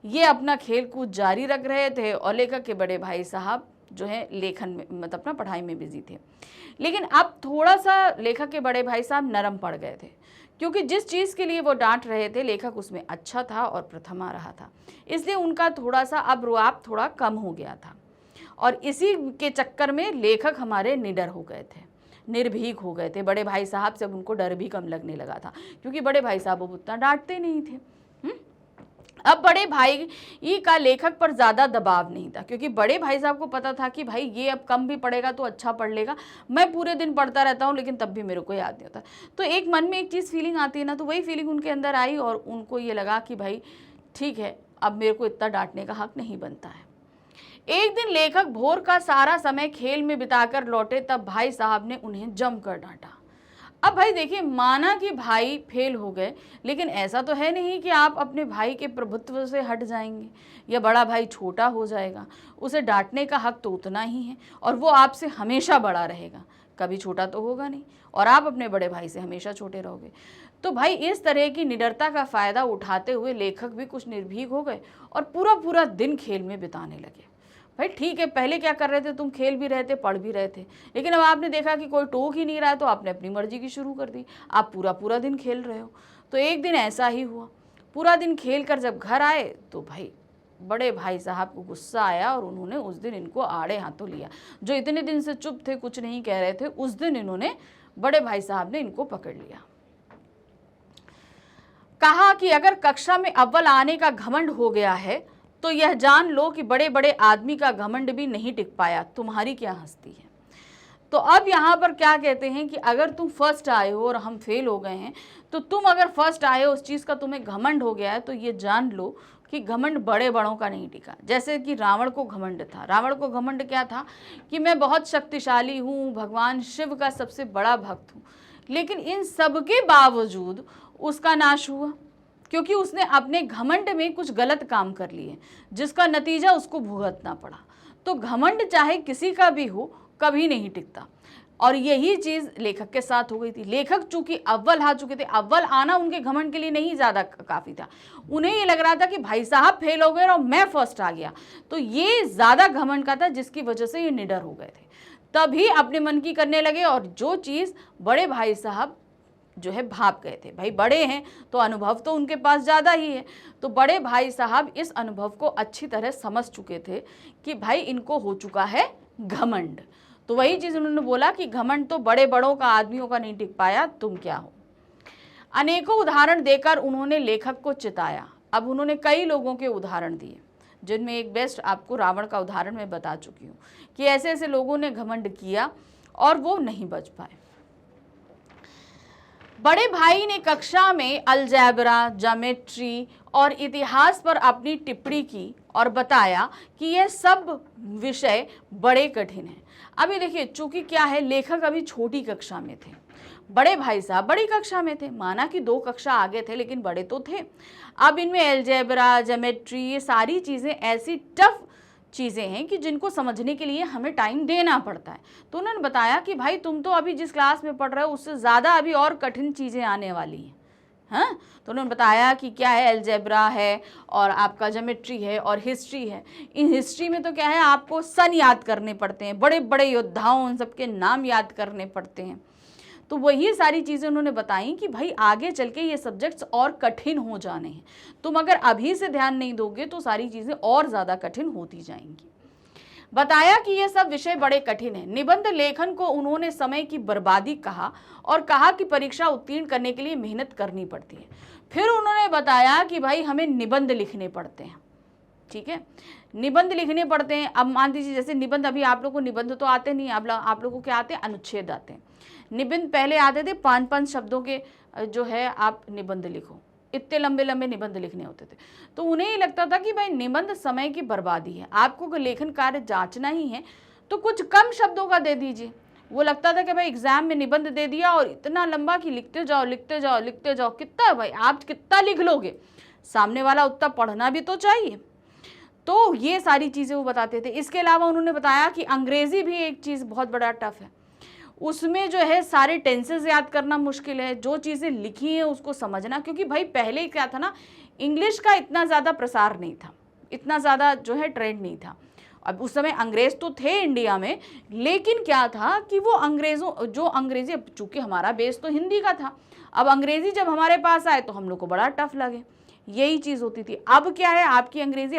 ये अपना खेल कूद जारी रख रहे थे और लेखक के बड़े भाई साहब जो है लेखन में, मतलब अपना पढ़ाई में बिजी थे। लेकिन अब थोड़ा सा लेखक के बड़े भाई साहब नरम पड़ गए थे, क्योंकि जिस चीज़ के लिए वो डांट रहे थे लेखक उसमें अच्छा था और प्रथम आ रहा था, इसलिए उनका थोड़ा सा अब रुआब थोड़ा कम हो गया था। और इसी के चक्कर में लेखक हमारे निडर हो गए थे, निर्भीक हो गए थे। बड़े भाई साहब से अब उनको डर भी कम लगने लगा था, क्योंकि बड़े भाई साहब अब उतना डांटते नहीं थे। अब बड़े भाई का लेखक पर ज़्यादा दबाव नहीं था, क्योंकि बड़े भाई साहब को पता था कि भाई ये अब कम भी पढ़ेगा तो अच्छा पढ़ लेगा, मैं पूरे दिन पढ़ता रहता हूँ लेकिन तब भी मेरे को याद नहीं होता। तो एक मन में एक चीज़ फीलिंग आती है ना, तो वही फीलिंग उनके अंदर आई और उनको ये लगा कि भाई ठीक है, अब मेरे को इतना डांटने का हक नहीं बनता है। एक दिन लेखक भोर का सारा समय खेल में बिताकर लौटे, तब भाई साहब ने उन्हें जमकर डांटा। अब भाई देखिए, माना कि भाई फेल हो गए, लेकिन ऐसा तो है नहीं कि आप अपने भाई के प्रभुत्व से हट जाएंगे या बड़ा भाई छोटा हो जाएगा। उसे डांटने का हक तो उतना ही है और वो आपसे हमेशा बड़ा रहेगा, कभी छोटा तो होगा नहीं, और आप अपने बड़े भाई से हमेशा छोटे रहोगे। तो भाई इस तरह की निडरता का फ़ायदा उठाते हुए लेखक भी कुछ निर्भीक हो गए और पूरा पूरा दिन खेल में बिताने लगे। भाई ठीक है, पहले क्या कर रहे थे, तुम खेल भी रहे थे, पढ़ भी रहे थे, लेकिन अब आपने देखा कि कोई टोक ही नहीं रहा है तो आपने अपनी मर्जी की शुरू कर दी, आप पूरा पूरा दिन खेल रहे हो। तो एक दिन ऐसा ही हुआ, पूरा दिन खेल कर जब घर आए तो भाई बड़े भाई साहब को गुस्सा आया और उन्होंने उस दिन इनको आड़े हाथों लिया। जो इतने दिन से चुप थे, कुछ नहीं कह रहे थे, उस दिन इन्होंने, बड़े भाई साहब ने इनको पकड़ लिया। कहा कि अगर कक्षा में अव्वल आने का घमंड हो गया है तो यह जान लो कि बड़े बड़े आदमी का घमंड भी नहीं टिक पाया, तुम्हारी क्या हस्ती है। तो अब यहाँ पर क्या कहते हैं कि अगर तुम फर्स्ट आए हो और हम फेल हो गए हैं, तो तुम अगर फर्स्ट आए हो, उस चीज़ का तुम्हें घमंड हो गया है, तो ये जान लो कि घमंड बड़े बड़ों का नहीं टिका। जैसे कि रावण को घमंड था। रावण को घमंड क्या था कि मैं बहुत शक्तिशाली हूँ, भगवान शिव का सबसे बड़ा भक्त हूँ, लेकिन इन सब के बावजूद उसका नाश हुआ, क्योंकि उसने अपने घमंड में कुछ गलत काम कर लिए जिसका नतीजा उसको भुगतना पड़ा। तो घमंड चाहे किसी का भी हो, कभी नहीं टिकता। और यही चीज लेखक के साथ हो गई थी। लेखक चूंकि अव्वल आ चुके थे, अव्वल आना उनके घमंड के लिए नहीं ज्यादा काफी था, उन्हें ये लग रहा था कि भाई साहब फेल हो गए और मैं फर्स्ट आ गया, तो ये ज्यादा घमंड का था जिसकी वजह से ये निडर हो गए थे। तभी अपने मन की करने लगे और जो चीज बड़े भाई साहब जो है भाप गए थे, भाई बड़े हैं तो अनुभव तो उनके पास ज़्यादा ही है, तो बड़े भाई साहब इस अनुभव को अच्छी तरह समझ चुके थे कि भाई इनको हो चुका है घमंड। तो वही चीज़ उन्होंने बोला कि घमंड तो बड़े बड़ों का, आदमियों का नहीं टिक पाया, तुम क्या हो। अनेकों उदाहरण देकर उन्होंने लेखक को चिताया। अब उन्होंने कई लोगों के उदाहरण दिए, जिनमें एक बेस्ट आपको रावण का उदाहरण मैं बता चुकी हूँ कि ऐसे ऐसे लोगों ने घमंड किया और वो नहीं बच पाए। बड़े भाई ने कक्षा में अलजेब्रा, ज्योमेट्री और इतिहास पर अपनी टिप्पणी की और बताया कि यह सब विषय बड़े कठिन हैं। अभी देखिए, चूंकि क्या है, लेखक अभी छोटी कक्षा में थे, बड़े भाई साहब बड़ी कक्षा में थे, माना कि 2 कक्षा आगे थे लेकिन बड़े तो थे। अब इनमें अलजेब्रा, ज्योमेट्री, ये सारी चीज़ें ऐसी टफ चीज़ें हैं कि जिनको समझने के लिए हमें टाइम देना पड़ता है। तो उन्होंने बताया कि भाई तुम तो अभी जिस क्लास में पढ़ रहे हो उससे ज़्यादा अभी और कठिन चीज़ें आने वाली हैं। हाँ, तो उन्होंने बताया कि क्या है, अलजेब्रा है और आपका ज्योमेट्री है और हिस्ट्री है। इन हिस्ट्री में तो क्या है, आपको सन याद करने पड़ते हैं, बड़े बड़े योद्धाओं उन सबके नाम याद करने पड़ते हैं। तो वही सारी चीज़ें उन्होंने बताई कि भाई आगे चल के ये सब्जेक्ट्स और कठिन हो जाने हैं, तुम अगर अभी से ध्यान नहीं दोगे तो सारी चीज़ें और ज़्यादा कठिन होती जाएंगी। बताया कि ये सब विषय बड़े कठिन हैं। निबंध लेखन को उन्होंने समय की बर्बादी कहा और कहा कि परीक्षा उत्तीर्ण करने के लिए मेहनत करनी पड़ती है। फिर उन्होंने बताया कि भाई हमें निबंध लिखने पड़ते हैं, ठीक है, निबंध लिखने पड़ते हैं। अब मान लीजिए जैसे निबंध, अभी आप लोगों को निबंध तो आते नहीं, आप लोगों को क्या आते हैं, अनुच्छेद आते हैं। निबंध पहले आते थे 5-5 शब्दों के जो है आप निबंध लिखो, इतने लंबे लंबे निबंध लिखने होते थे। तो उन्हें ये लगता था कि भाई निबंध समय की बर्बादी है, आपको अगर लेखन कार्य जांचना ही है तो कुछ कम शब्दों का दे दीजिए। वो लगता था कि भाई एग्जाम में निबंध दे दिया और इतना लंबा कि लिखते जाओ लिखते जाओ लिखते जाओ, कितना भाई आप कितना लिख लोगे, सामने वाला उतना पढ़ना भी तो चाहिए। तो ये सारी चीज़ें वो बताते थे। इसके अलावा उन्होंने बताया कि अंग्रेज़ी भी एक चीज़ बहुत बड़ा टफ है, उसमें जो है सारे टेंसेस याद करना मुश्किल है, जो चीज़ें लिखी हैं उसको समझना, क्योंकि भाई पहले क्या था ना, इंग्लिश का इतना ज़्यादा प्रसार नहीं था, इतना ज़्यादा जो है ट्रेंड नहीं था। अब उस समय अंग्रेज़ तो थे इंडिया में, लेकिन क्या था कि वो अंग्रेज़ी, चूँकि हमारा बेस तो हिंदी का था, अब अंग्रेज़ी जब हमारे पास आए तो हम लोग को बड़ा टफ लगे, यही चीज़ होती थी। अब क्या है, आपकी अंग्रेज़ी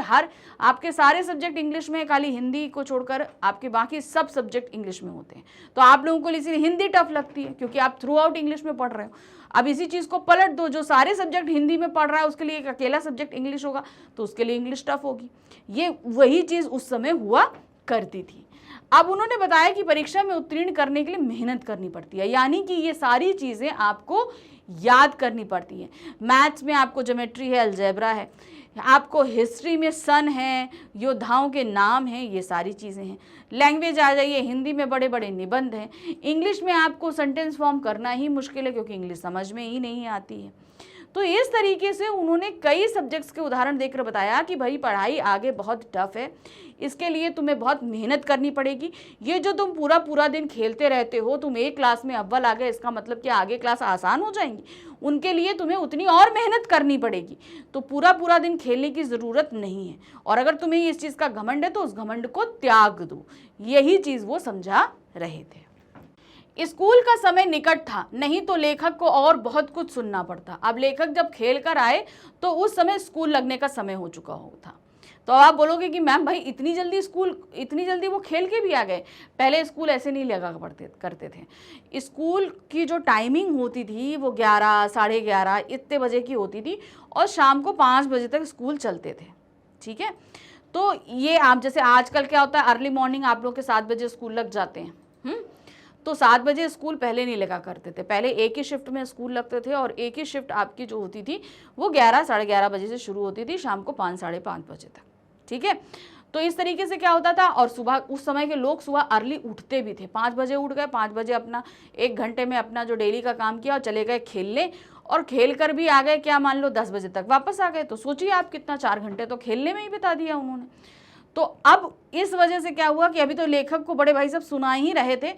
आपके सारे सब्जेक्ट इंग्लिश में, खाली हिंदी को छोड़कर आपके बाकी सब सब्जेक्ट इंग्लिश में होते हैं। तो आप लोगों को इसलिए हिंदी टफ लगती है क्योंकि आप थ्रू आउट इंग्लिश में पढ़ रहे हो। अब इसी चीज़ को पलट दो, जो सारे सब्जेक्ट हिंदी में पढ़ रहा है उसके लिए एक अकेला सब्जेक्ट इंग्लिश होगा, तो उसके लिए इंग्लिश टफ होगी। ये वही चीज़ उस समय हुआ करती थी। अब उन्होंने बताया कि परीक्षा में उत्तीर्ण करने के लिए मेहनत करनी पड़ती है, यानी कि ये सारी चीज़ें आपको याद करनी पड़ती है। मैथ्स में आपको ज्योमेट्री है, अलजेब्रा है, आपको हिस्ट्री में सन है, योद्धाओं के नाम हैं, ये सारी चीज़ें हैं। लैंग्वेज आ जाइए, हिंदी में बड़े बड़े निबंध हैं। इंग्लिश में आपको सेंटेंस फॉर्म करना ही मुश्किल है क्योंकि इंग्लिश समझ में ही नहीं आती है। तो इस तरीके से उन्होंने कई सब्जेक्ट्स के उदाहरण देकर बताया कि भाई पढ़ाई आगे बहुत टफ है, इसके लिए तुम्हें बहुत मेहनत करनी पड़ेगी। ये जो तुम पूरा दिन खेलते रहते हो, तुम एक क्लास में अव्वल आ गए, इसका मतलब कि आगे क्लास आसान हो जाएंगी, उनके लिए तुम्हें उतनी और मेहनत करनी पड़ेगी। तो पूरा दिन खेलने की ज़रूरत नहीं है, और अगर तुम्हें इस चीज़ का घमंड है तो उस घमंड को त्याग दो। यही चीज़ वो समझा रहे थे। स्कूल का समय निकट था, नहीं तो लेखक को और बहुत कुछ सुनना पड़ता। अब लेखक जब खेल कर आए तो उस समय स्कूल लगने का समय हो चुका था। तो आप बोलोगे कि मैम भाई इतनी जल्दी वो खेल के भी आ गए। पहले स्कूल ऐसे नहीं लगा करते थे। स्कूल की जो टाइमिंग होती थी वो 11, 11:30 इतने बजे की होती थी और शाम को 5 बजे तक स्कूल चलते थे, ठीक है। तो ये आप जैसे आजकल क्या होता है, अर्ली मॉर्निंग आप लोग के 7 बजे स्कूल लग जाते हैं, तो 7 बजे स्कूल पहले नहीं लगा करते थे। पहले एक ही शिफ्ट में स्कूल लगते थे और एक ही शिफ्ट आपकी जो होती थी वो 11, 11:30 बजे से शुरू होती थी, शाम को 5, 5:30 बजे तक, ठीक है। तो इस तरीके से क्या होता था। और सुबह उस समय के लोग सुबह अर्ली उठते भी थे, 5 बजे उठ गए, 5 बजे अपना 1 घंटे में अपना जो डेली का काम किया और चले गए खेलने, और खेल कर भी आ गए, क्या मान लो 10 बजे तक वापस आ गए। तो सोचिए आप कितना, 4 घंटे तो खेलने में ही बिता दिया उन्होंने। तो अब इस वजह से क्या हुआ कि अभी तो लेखक को बड़े भाई साहब सुना ही रहे थे,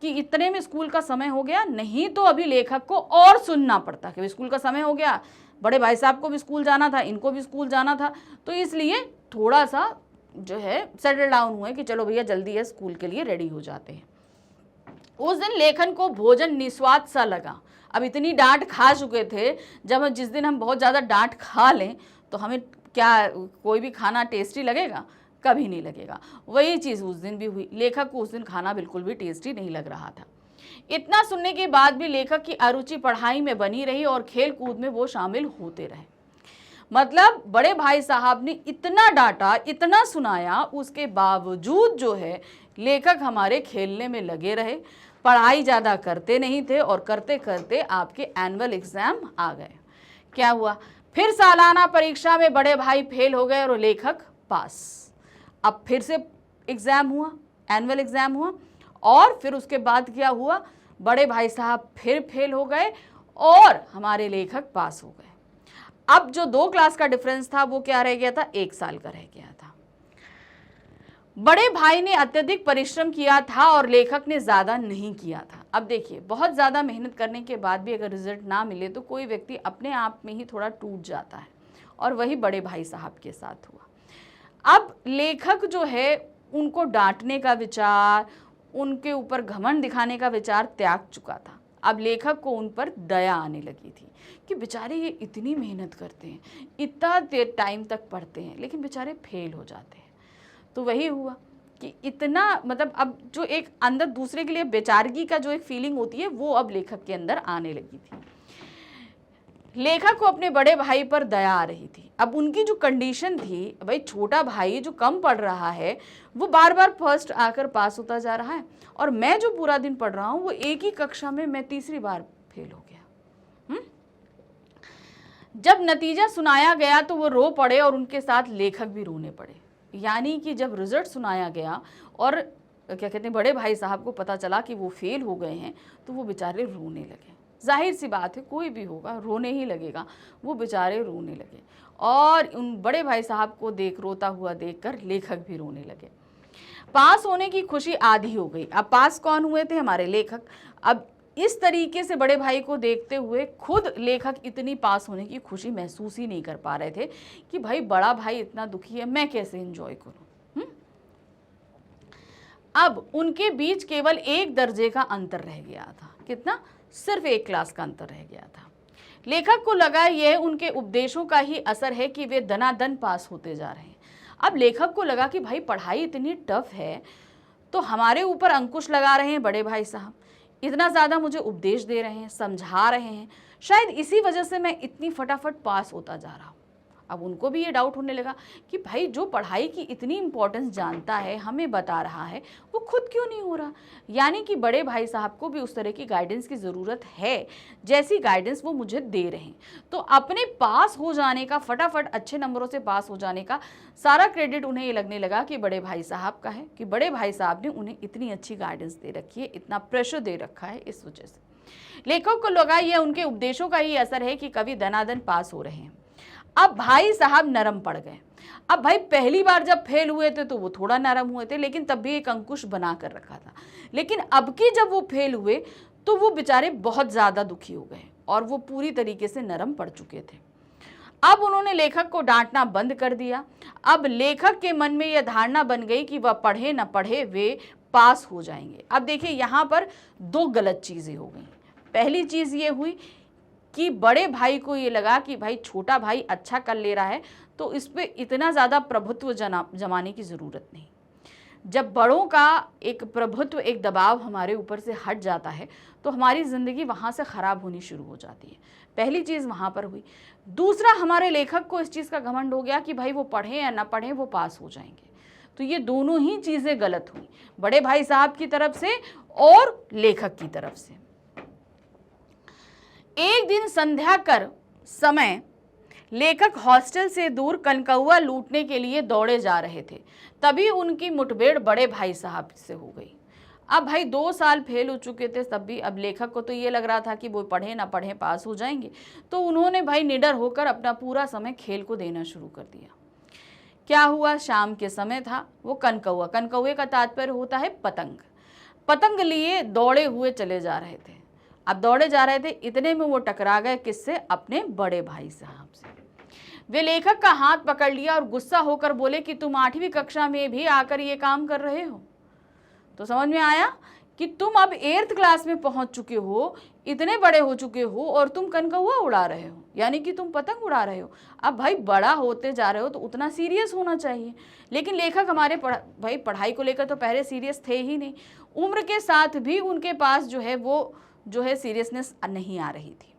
कि इतने में स्कूल का समय हो गया, नहीं तो अभी लेखक को और सुनना पड़ता कि स्कूल का समय हो गया, बड़े भाई साहब को भी स्कूल जाना था, इनको भी स्कूल जाना था, तो इसलिए थोड़ा सा जो है सेटल डाउन हुए कि चलो भैया जल्दी है स्कूल के लिए रेडी हो जाते हैं। उस दिन लेखन को भोजन निस्वाद सा लगा। अब इतनी डांट खा चुके थे, जब जिस दिन हम बहुत ज़्यादा डांट खा लें तो हमें क्या कोई भी खाना टेस्टी लगेगा? कभी नहीं लगेगा। वही चीज़ उस दिन भी हुई। लेखक को उस दिन खाना बिल्कुल भी टेस्टी नहीं लग रहा था। इतना सुनने के बाद भी लेखक की अरुचि पढ़ाई में बनी रही और खेल कूद में वो शामिल होते रहे। मतलब बड़े भाई साहब ने इतना डांटा, इतना सुनाया, उसके बावजूद जो है लेखक हमारे खेलने में लगे रहे, पढ़ाई ज़्यादा करते नहीं थे और करते करते आपके एनुअल एग्ज़ाम आ गए। क्या हुआ? फिर सालाना परीक्षा में बड़े भाई फेल हो गए और लेखक पास। अब फिर से एग्ज़ाम हुआ, एनुअल एग्ज़ाम हुआ, और फिर उसके बाद क्या हुआ? बड़े भाई साहब फिर फेल हो गए और हमारे लेखक पास हो गए। अब जो 2 क्लास का डिफरेंस था वो क्या रह गया था? 1 साल का रह गया था। बड़े भाई ने अत्यधिक परिश्रम किया था और लेखक ने ज़्यादा नहीं किया था। अब देखिए, बहुत ज़्यादा मेहनत करने के बाद भी अगर रिजल्ट ना मिले तो कोई व्यक्ति अपने आप में ही थोड़ा टूट जाता है, और वही बड़े भाई साहब के साथ हुआ। अब लेखक जो है उनको डांटने का विचार, उनके ऊपर घमंड दिखाने का विचार त्याग चुका था। अब लेखक को उन पर दया आने लगी थी कि बेचारे ये इतनी मेहनत करते हैं, इतना देर टाइम तक पढ़ते हैं, लेकिन बेचारे फेल हो जाते हैं। तो वही हुआ कि इतना, मतलब अब जो एक अंदर दूसरे के लिए बेचारगी का जो एक फीलिंग होती है वो अब लेखक के अंदर आने लगी थी। लेखक को अपने बड़े भाई पर दया आ रही थी। अब उनकी जो कंडीशन थी, भाई छोटा भाई जो कम पढ़ रहा है वो बार बार फर्स्ट आकर पास होता जा रहा है, और मैं जो पूरा दिन पढ़ रहा हूँ वो एक ही कक्षा में मैं तीसरी बार फेल हो गया। जब नतीजा सुनाया गया तो वो रो पड़े और उनके साथ लेखक भी रोने पड़े। यानी कि जब रिजल्ट सुनाया गया और क्या कहते हैं बड़े भाई साहब को पता चला कि वो फेल हो गए हैं, तो वो बेचारे रोने लगे। जाहिर सी बात है, कोई भी होगा रोने ही लगेगा। वो बेचारे रोने लगे और उन बड़े भाई साहब को रोता हुआ देखकर लेखक भी रोने लगे। पास होने की खुशी आधी हो गई। अब पास कौन हुए थे? हमारे लेखक। अब इस तरीके से बड़े भाई को देखते हुए खुद लेखक इतनी पास होने की खुशी महसूस ही नहीं कर पा रहे थे कि भाई बड़ा भाई इतना दुखी है, मैं कैसे एंजॉय करूं। अब उनके बीच केवल 1 दर्जे का अंतर रह गया था। कितना? सिर्फ 1 क्लास का अंतर रह गया था। लेखक को लगा यह उनके उपदेशों का ही असर है कि वे दनादन पास होते जा रहे हैं। अब लेखक को लगा कि भाई पढ़ाई इतनी टफ है तो हमारे ऊपर अंकुश लगा रहे हैं बड़े भाई साहब, इतना ज़्यादा मुझे उपदेश दे रहे हैं, समझा रहे हैं, शायद इसी वजह से मैं इतनी फटाफट पास होता जा रहा हूँ। अब उनको भी ये डाउट होने लगा कि भाई जो पढ़ाई की इतनी इंपॉर्टेंस जानता है, हमें बता रहा है, वो खुद क्यों नहीं हो रहा। यानी कि बड़े भाई साहब को भी उस तरह की गाइडेंस की ज़रूरत है जैसी गाइडेंस वो मुझे दे रहे हैं। तो अपने पास हो जाने का, फटाफट अच्छे नंबरों से पास हो जाने का सारा क्रेडिट उन्हें ये लगने लगा कि बड़े भाई साहब का है, कि बड़े भाई साहब ने उन्हें इतनी अच्छी गाइडेंस दे रखी है, इतना प्रेशर दे रखा है। इस वजह से लेखक को लगा यह उनके उपदेशों का ही असर है कि कवि दनादन पास हो रहे हैं। अब भाई साहब नरम पड़ गए। अब भाई पहली बार जब फेल हुए थे तो वो थोड़ा नरम हुए थे, लेकिन तब भी एक अंकुश बना कर रखा था। लेकिन अब की जब वो फेल हुए तो वो बेचारे बहुत ज़्यादा दुखी हो गए और वो पूरी तरीके से नरम पड़ चुके थे। अब उन्होंने लेखक को डांटना बंद कर दिया। अब लेखक के मन में यह धारणा बन गई कि वह पढ़े न पढ़े वे पास हो जाएंगे। अब देखिए, यहाँ पर 2 गलत चीज़ें हो गई। पहली चीज़ ये हुई कि बड़े भाई को ये लगा कि भाई छोटा भाई अच्छा कर ले रहा है तो इस पे इतना ज़्यादा प्रभुत्व जमाने की ज़रूरत नहीं। जब बड़ों का एक प्रभुत्व, एक दबाव हमारे ऊपर से हट जाता है तो हमारी ज़िंदगी वहाँ से ख़राब होनी शुरू हो जाती है। पहली चीज़ वहाँ पर हुई। दूसरा, हमारे लेखक को इस चीज़ का घमंड हो गया कि भाई वो पढ़ें या ना पढ़ें वो पास हो जाएंगे। तो ये दोनों ही चीज़ें गलत हुई, बड़े भाई साहब की तरफ से और लेखक की तरफ से। एक दिन संध्या कर समय लेखक हॉस्टल से दूर कनकौआ लूटने के लिए दौड़े जा रहे थे, तभी उनकी मुठभेड़ बड़े भाई साहब से हो गई। अब भाई 2 साल फेल हो चुके थे, तब भी अब लेखक को तो ये लग रहा था कि वो पढ़े ना पढ़े पास हो जाएंगे, तो उन्होंने भाई निडर होकर अपना पूरा समय खेल को देना शुरू कर दिया। क्या हुआ? शाम के समय था। वो कनकौआ, कनकौए का तात्पर्य होता है पतंग। पतंग लिए दौड़े हुए चले जा रहे थे। अब दौड़े जा रहे थे, इतने में वो टकरा गए किससे? अपने बड़े भाई साहब से। वे लेखक का हाथ पकड़ लिया और गुस्सा होकर बोले कि तुम 8वीं कक्षा में भी आकर ये काम कर रहे हो। तो समझ में आया कि तुम अब 8th क्लास में पहुंच चुके हो, इतने बड़े हो चुके हो और तुम कनकौआ उड़ा रहे हो, यानी कि तुम पतंग उड़ा रहे हो। अब भाई बड़ा होते जा रहे हो तो उतना सीरियस होना चाहिए। लेकिन लेखक हमारे भाई पढ़ाई को लेकर तो पहले सीरियस थे ही नहीं, उम्र के साथ भी उनके पास जो है सीरियसनेस नहीं आ रही थी।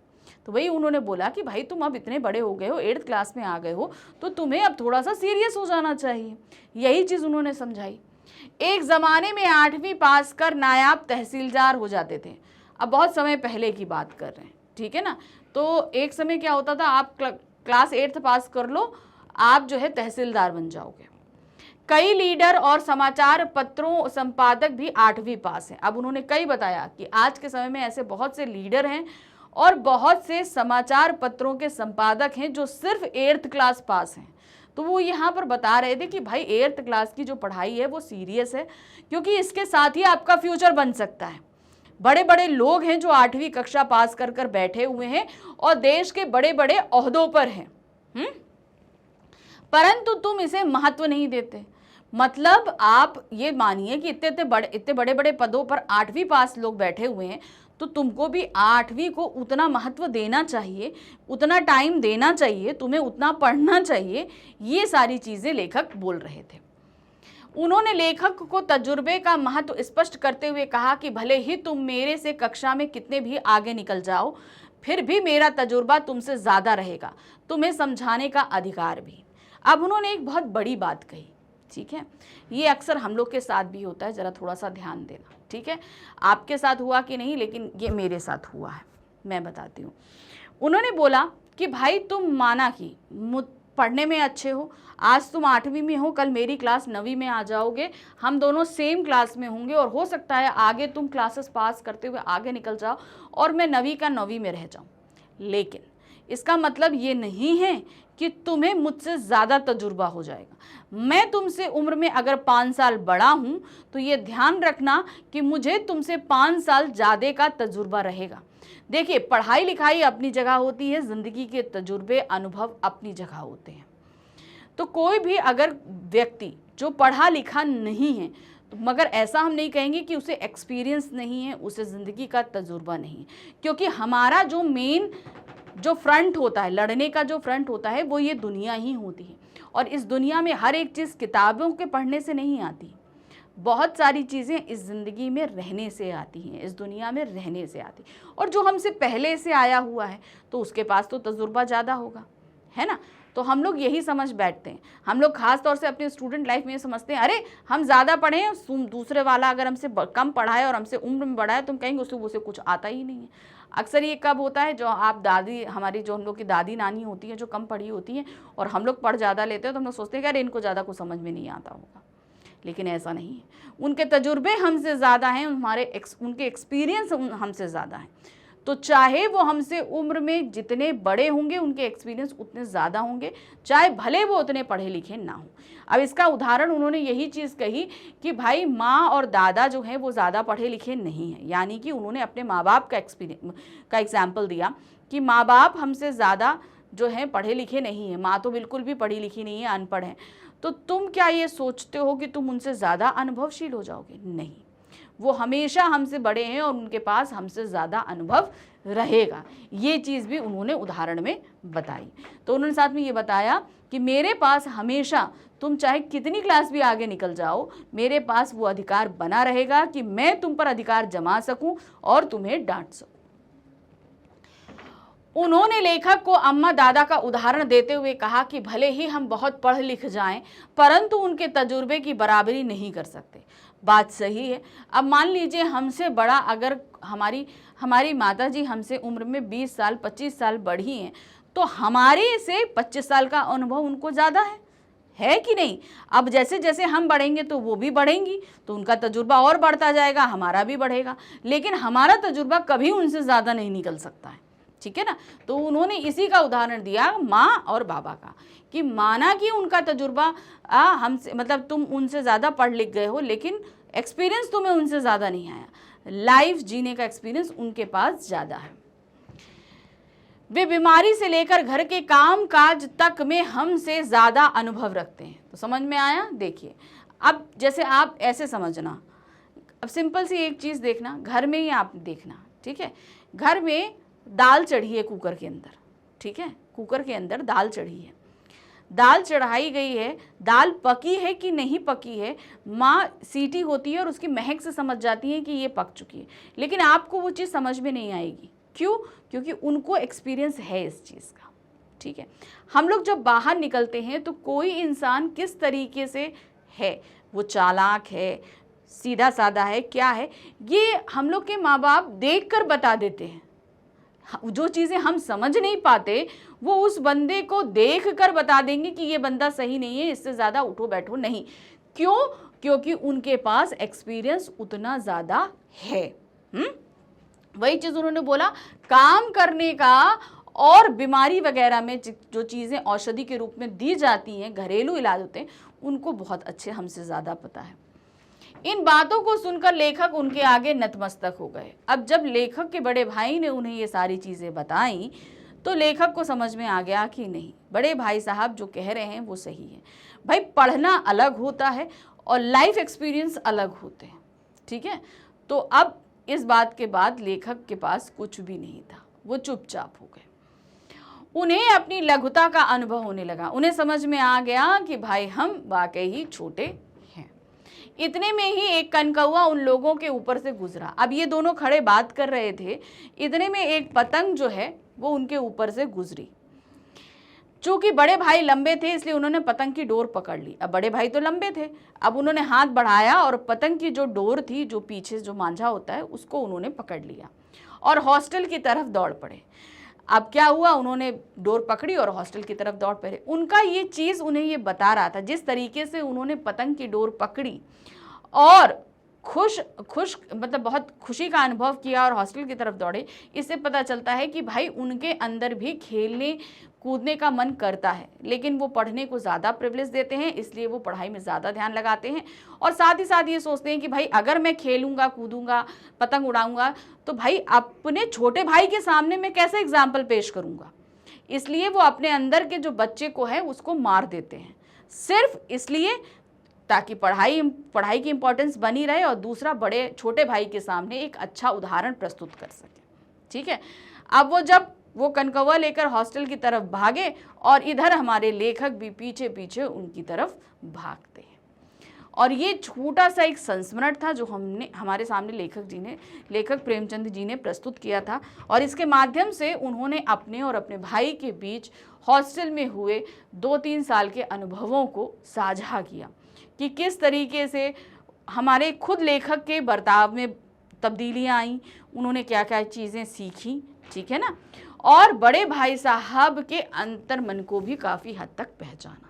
तो वही उन्होंने बोला कि भाई तुम अब इतने बड़े हो गए हो, 8th क्लास में आ गए हो, तो तुम्हें अब थोड़ा सा सीरियस हो जाना चाहिए। यही चीज़ उन्होंने समझाई। एक ज़माने में 8वीं पास कर नायाब तहसीलदार हो जाते थे। अब बहुत समय पहले की बात कर रहे हैं, ठीक है ना। तो एक समय क्या होता था, आप क्लास 8th पास कर लो, आप जो है तहसीलदार बन जाओगे। कई लीडर और समाचार पत्रों संपादक भी 8वीं पास हैं। अब उन्होंने कई बताया कि आज के समय में ऐसे बहुत से लीडर हैं और बहुत से समाचार पत्रों के संपादक हैं जो सिर्फ 8th क्लास पास हैं। तो वो यहाँ पर बता रहे थे कि भाई 8th क्लास की जो पढ़ाई है वो सीरियस है, क्योंकि इसके साथ ही आपका फ्यूचर बन सकता है। बड़े बड़े लोग हैं जो 8वीं कक्षा पास कर कर बैठे हुए हैं और देश के बड़े बड़े ओहदों पर हैं, परंतु तुम इसे महत्व नहीं देते। मतलब आप ये मानिए कि इतने बड़े बड़े पदों पर 8वीं पास लोग बैठे हुए हैं, तो तुमको भी 8वीं को उतना महत्व देना चाहिए, उतना टाइम देना चाहिए, तुम्हें उतना पढ़ना चाहिए। ये सारी चीज़ें लेखक बोल रहे थे। उन्होंने लेखक को तजुर्बे का महत्व स्पष्ट करते हुए कहा कि भले ही तुम मेरे से कक्षा में कितने भी आगे निकल जाओ, फिर भी मेरा तजुर्बा तुमसे ज़्यादा रहेगा, तुम्हें समझाने का अधिकार भी। अब उन्होंने एक बहुत बड़ी बात कही, ठीक है। ये अक्सर हम लोग के साथ भी होता है, ज़रा थोड़ा सा ध्यान देना, ठीक है। आपके साथ हुआ कि नहीं, लेकिन ये मेरे साथ हुआ है, मैं बताती हूँ। उन्होंने बोला कि भाई तुम माना कि पढ़ने में अच्छे हो, आज तुम 8वीं में हो, कल मेरी क्लास 9वीं में आ जाओगे, हम दोनों सेम क्लास में होंगे और हो सकता है आगे तुम क्लासेस पास करते हुए आगे निकल जाओ और मैं 9वीं का 9वीं में रह जाऊँ। लेकिन इसका मतलब ये नहीं है कि तुम्हें मुझसे ज़्यादा तजुर्बा हो जाएगा। मैं तुमसे उम्र में अगर 5 साल बड़ा हूँ तो ये ध्यान रखना कि मुझे तुमसे 5 साल ज़्यादा का तजुर्बा रहेगा। देखिए, पढ़ाई लिखाई अपनी जगह होती है, ज़िंदगी के तजुर्बे अनुभव अपनी जगह होते हैं। तो कोई भी अगर व्यक्ति जो पढ़ा लिखा नहीं है, तो मगर ऐसा हम नहीं कहेंगे कि उसे एक्सपीरियंस नहीं है, उसे ज़िंदगी का तजुर्बा नहीं है, क्योंकि हमारा जो मेन जो फ्रंट होता है, लड़ने का जो फ्रंट होता है, वो ये दुनिया ही होती है। और इस दुनिया में हर एक चीज़ किताबों के पढ़ने से नहीं आती, बहुत सारी चीज़ें इस ज़िंदगी में रहने से आती हैं, इस दुनिया में रहने से आती। और जो हमसे पहले से आया हुआ है तो उसके पास तो तजुर्बा ज़्यादा होगा, है ना। तो हम लोग यही समझ बैठते हैं, हम लोग खास तौर से अपने स्टूडेंट लाइफ में ये समझते हैं, अरे हम ज़्यादा पढ़े हैं, दूसरे वाला अगर हमसे कम पढ़ा है और हमसे उम्र में बड़ा है, तुम कहेंगे उसे कुछ आता ही नहीं है। अक्सर ये कब होता है, जो आप दादी, हमारी जो हम लोग की दादी नानी होती है, जो कम पढ़ी होती हैं और हम लोग पढ़ ज़्यादा लेते हैं, तो हम लोग सोचते हैं कि अरे इनको ज़्यादा कुछ समझ में नहीं आता होगा। लेकिन ऐसा नहीं है, उनके तजुर्बे हमसे ज़्यादा हैं, उनके एक्सपीरियंस हमसे ज़्यादा हैं। तो चाहे वो हमसे उम्र में जितने बड़े होंगे, उनके एक्सपीरियंस उतने ज़्यादा होंगे, चाहे भले वो उतने पढ़े लिखे ना हो। अब इसका उदाहरण उन्होंने यही चीज़ कही कि भाई माँ और दादा जो हैं वो ज़्यादा पढ़े लिखे नहीं हैं, यानी कि उन्होंने अपने माँ बाप का एग्जाम्पल दिया कि माँ बाप हमसे ज़्यादा जो हैं पढ़े लिखे नहीं हैं, माँ तो बिल्कुल भी पढ़ी लिखी नहीं है, अनपढ़ है। तो तुम क्या ये सोचते हो कि तुम उनसे ज़्यादा अनुभवशील हो जाओगे? नहीं, वो हमेशा हमसे बड़े हैं और उनके पास हमसे ज़्यादा अनुभव रहेगा। ये चीज़ भी उन्होंने उदाहरण में बताई। तो उन्होंने साथ में ये बताया कि मेरे पास हमेशा, तुम चाहे कितनी क्लास भी आगे निकल जाओ, मेरे पास वो अधिकार बना रहेगा कि मैं तुम पर अधिकार जमा सकूं और तुम्हें डांट सकूं। उन्होंने लेखक को अम्मा दादा का उदाहरण देते हुए कहा कि भले ही हम बहुत पढ़ लिख जाएं, परंतु उनके तजुर्बे की बराबरी नहीं कर सकते। बात सही है। अब मान लीजिए हमसे बड़ा अगर हमारी माता जी हमसे उम्र में 20 साल 25 साल बढ़ी हैं, तो हमारे से 25 साल का अनुभव उनको ज़्यादा है कि नहीं। अब जैसे जैसे हम बढ़ेंगे तो वो भी बढ़ेंगी, तो उनका तजुर्बा और बढ़ता जाएगा, हमारा भी बढ़ेगा, लेकिन हमारा तजुर्बा कभी उनसे ज़्यादा नहीं निकल सकता है। ठीक है ना। तो उन्होंने इसी का उदाहरण दिया माँ और बाबा का, कि माना कि उनका तजुर्बा हमसे, मतलब तुम उनसे ज़्यादा पढ़ लिख गए हो, लेकिन एक्सपीरियंस तुम्हें उनसे ज़्यादा नहीं आया, लाइफ जीने का एक्सपीरियंस उनके पास ज़्यादा है। वे बीमारी से लेकर घर के काम काज तक में हमसे ज़्यादा अनुभव रखते हैं। तो समझ में आया। देखिए अब जैसे आप ऐसे समझना, अब सिंपल सी एक चीज़ देखना, घर में ही आप देखना, ठीक है। घर में दाल चढ़ी है कुकर के अंदर, ठीक है, कुकर के अंदर दाल चढ़ी है, दाल चढ़ाई गई है, दाल पकी है कि नहीं पकी है, माँ सीटी होती है और उसकी महक से समझ जाती है कि ये पक चुकी है, लेकिन आपको वो चीज़ समझ में नहीं आएगी। क्यों? क्योंकि उनको एक्सपीरियंस है इस चीज़ का, ठीक है। हम लोग जब बाहर निकलते हैं तो कोई इंसान किस तरीके से है, वो चालाक है, सीधा साधा है, क्या है, ये हम लोग के माँ बाप देख कर बता देते हैं। जो चीज़ें हम समझ नहीं पाते वो उस बंदे को देख कर बता देंगे कि ये बंदा सही नहीं है, इससे ज़्यादा उठो बैठो नहीं। क्यों? क्योंकि उनके पास एक्सपीरियंस उतना ज़्यादा है। वही चीज़ उन्होंने बोला, काम करने का और बीमारी वगैरह में जो चीज़ें औषधि के रूप में दी जाती हैं, घरेलू इलाज होते हैं, उनको बहुत अच्छे हमसे ज़्यादा पता है। इन बातों को सुनकर लेखक उनके आगे नतमस्तक हो गए। अब जब लेखक के बड़े भाई ने उन्हें ये सारी चीज़ें बताई तो लेखक को समझ में आ गया कि नहीं, बड़े भाई साहब जो कह रहे हैं वो सही है। भाई पढ़ना अलग होता है और लाइफ एक्सपीरियंस अलग होते हैं, ठीक है। तो अब इस बात के बाद लेखक के पास कुछ भी नहीं था, वो चुपचाप हो गए। उन्हें अपनी लघुता का अनुभव होने लगा। उन्हें समझ में आ गया कि भाई हम वाकई ही छोटे हैं। इतने में ही एक कनकौआ उन लोगों के ऊपर से गुजरा। अब ये दोनों खड़े बात कर रहे थे, इतने में एक पतंग जो है वो उनके ऊपर से गुजरी। चूंकि बड़े भाई लंबे थे इसलिए उन्होंने पतंग की डोर पकड़ ली। अब बड़े भाई तो लंबे थे, अब उन्होंने हाथ बढ़ाया और पतंग की जो डोर थी, जो पीछे जो मांझा होता है, उसको उन्होंने पकड़ लिया और हॉस्टल की तरफ दौड़ पड़े। अब क्या हुआ, उन्होंने डोर पकड़ी और हॉस्टल की तरफ दौड़ पड़े। उनका ये चीज़ उन्हें ये बता रहा था, जिस तरीके से उन्होंने पतंग की डोर पकड़ी और खुश मतलब बहुत खुशी का अनुभव किया और हॉस्टल की तरफ दौड़े, इससे पता चलता है कि भाई उनके अंदर भी खेलने कूदने का मन करता है, लेकिन वो पढ़ने को ज़्यादा प्रिविलेज देते हैं, इसलिए वो पढ़ाई में ज़्यादा ध्यान लगाते हैं। और साथ ही साथ ये सोचते हैं कि भाई अगर मैं खेलूँगा, कूदूँगा, पतंग उड़ाऊँगा तो भाई अपने छोटे भाई के सामने मैं कैसे एग्जाम्पल पेश करूँगा, इसलिए वो अपने अंदर के जो बच्चे को है उसको मार देते हैं, सिर्फ इसलिए ताकि पढ़ाई की इंपॉर्टेंस बनी रहे और दूसरा बड़े छोटे भाई के सामने एक अच्छा उदाहरण प्रस्तुत कर सके, ठीक है। अब वो कनकौवा लेकर हॉस्टल की तरफ भागे और इधर हमारे लेखक भी पीछे पीछे उनकी तरफ भागते हैं। और ये छोटा सा एक संस्मरण था जो हमारे सामने लेखक प्रेमचंद जी ने प्रस्तुत किया था, और इसके माध्यम से उन्होंने अपने और अपने भाई के बीच हॉस्टल में हुए 2-3 साल के अनुभवों को साझा किया कि किस तरीके से हमारे खुद लेखक के बर्ताव में तब्दीलियां आई, उन्होंने क्या क्या चीज़ें सीखी, ठीक है ना, और बड़े भाई साहब के अंतर मन को भी काफ़ी हद तक पहचाना,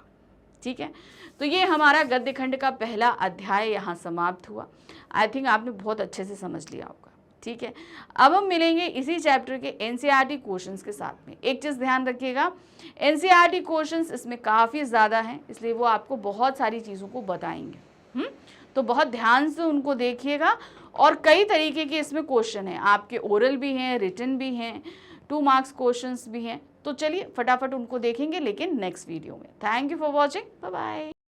ठीक है। तो ये हमारा गद्य खंड का पहला अध्याय यहाँ समाप्त हुआ। आई थिंक आपने बहुत अच्छे से समझ लिया होगा, ठीक है। अब हम मिलेंगे इसी चैप्टर के एनसीईआरटी क्वेश्चंस के साथ में। एक चीज़ ध्यान रखिएगा, एनसीईआरटी क्वेश्चंस इसमें काफ़ी ज़्यादा हैं, इसलिए वो आपको बहुत सारी चीज़ों को बताएंगे, तो बहुत ध्यान से उनको देखिएगा। और कई तरीके के इसमें क्वेश्चन हैं, आपके ओरल भी हैं, रिटन भी हैं, 2 मार्क्स क्वेश्चंस भी हैं। तो चलिए फटाफट उनको देखेंगे, लेकिन नेक्स्ट वीडियो में। Thank you for watching, bye bye.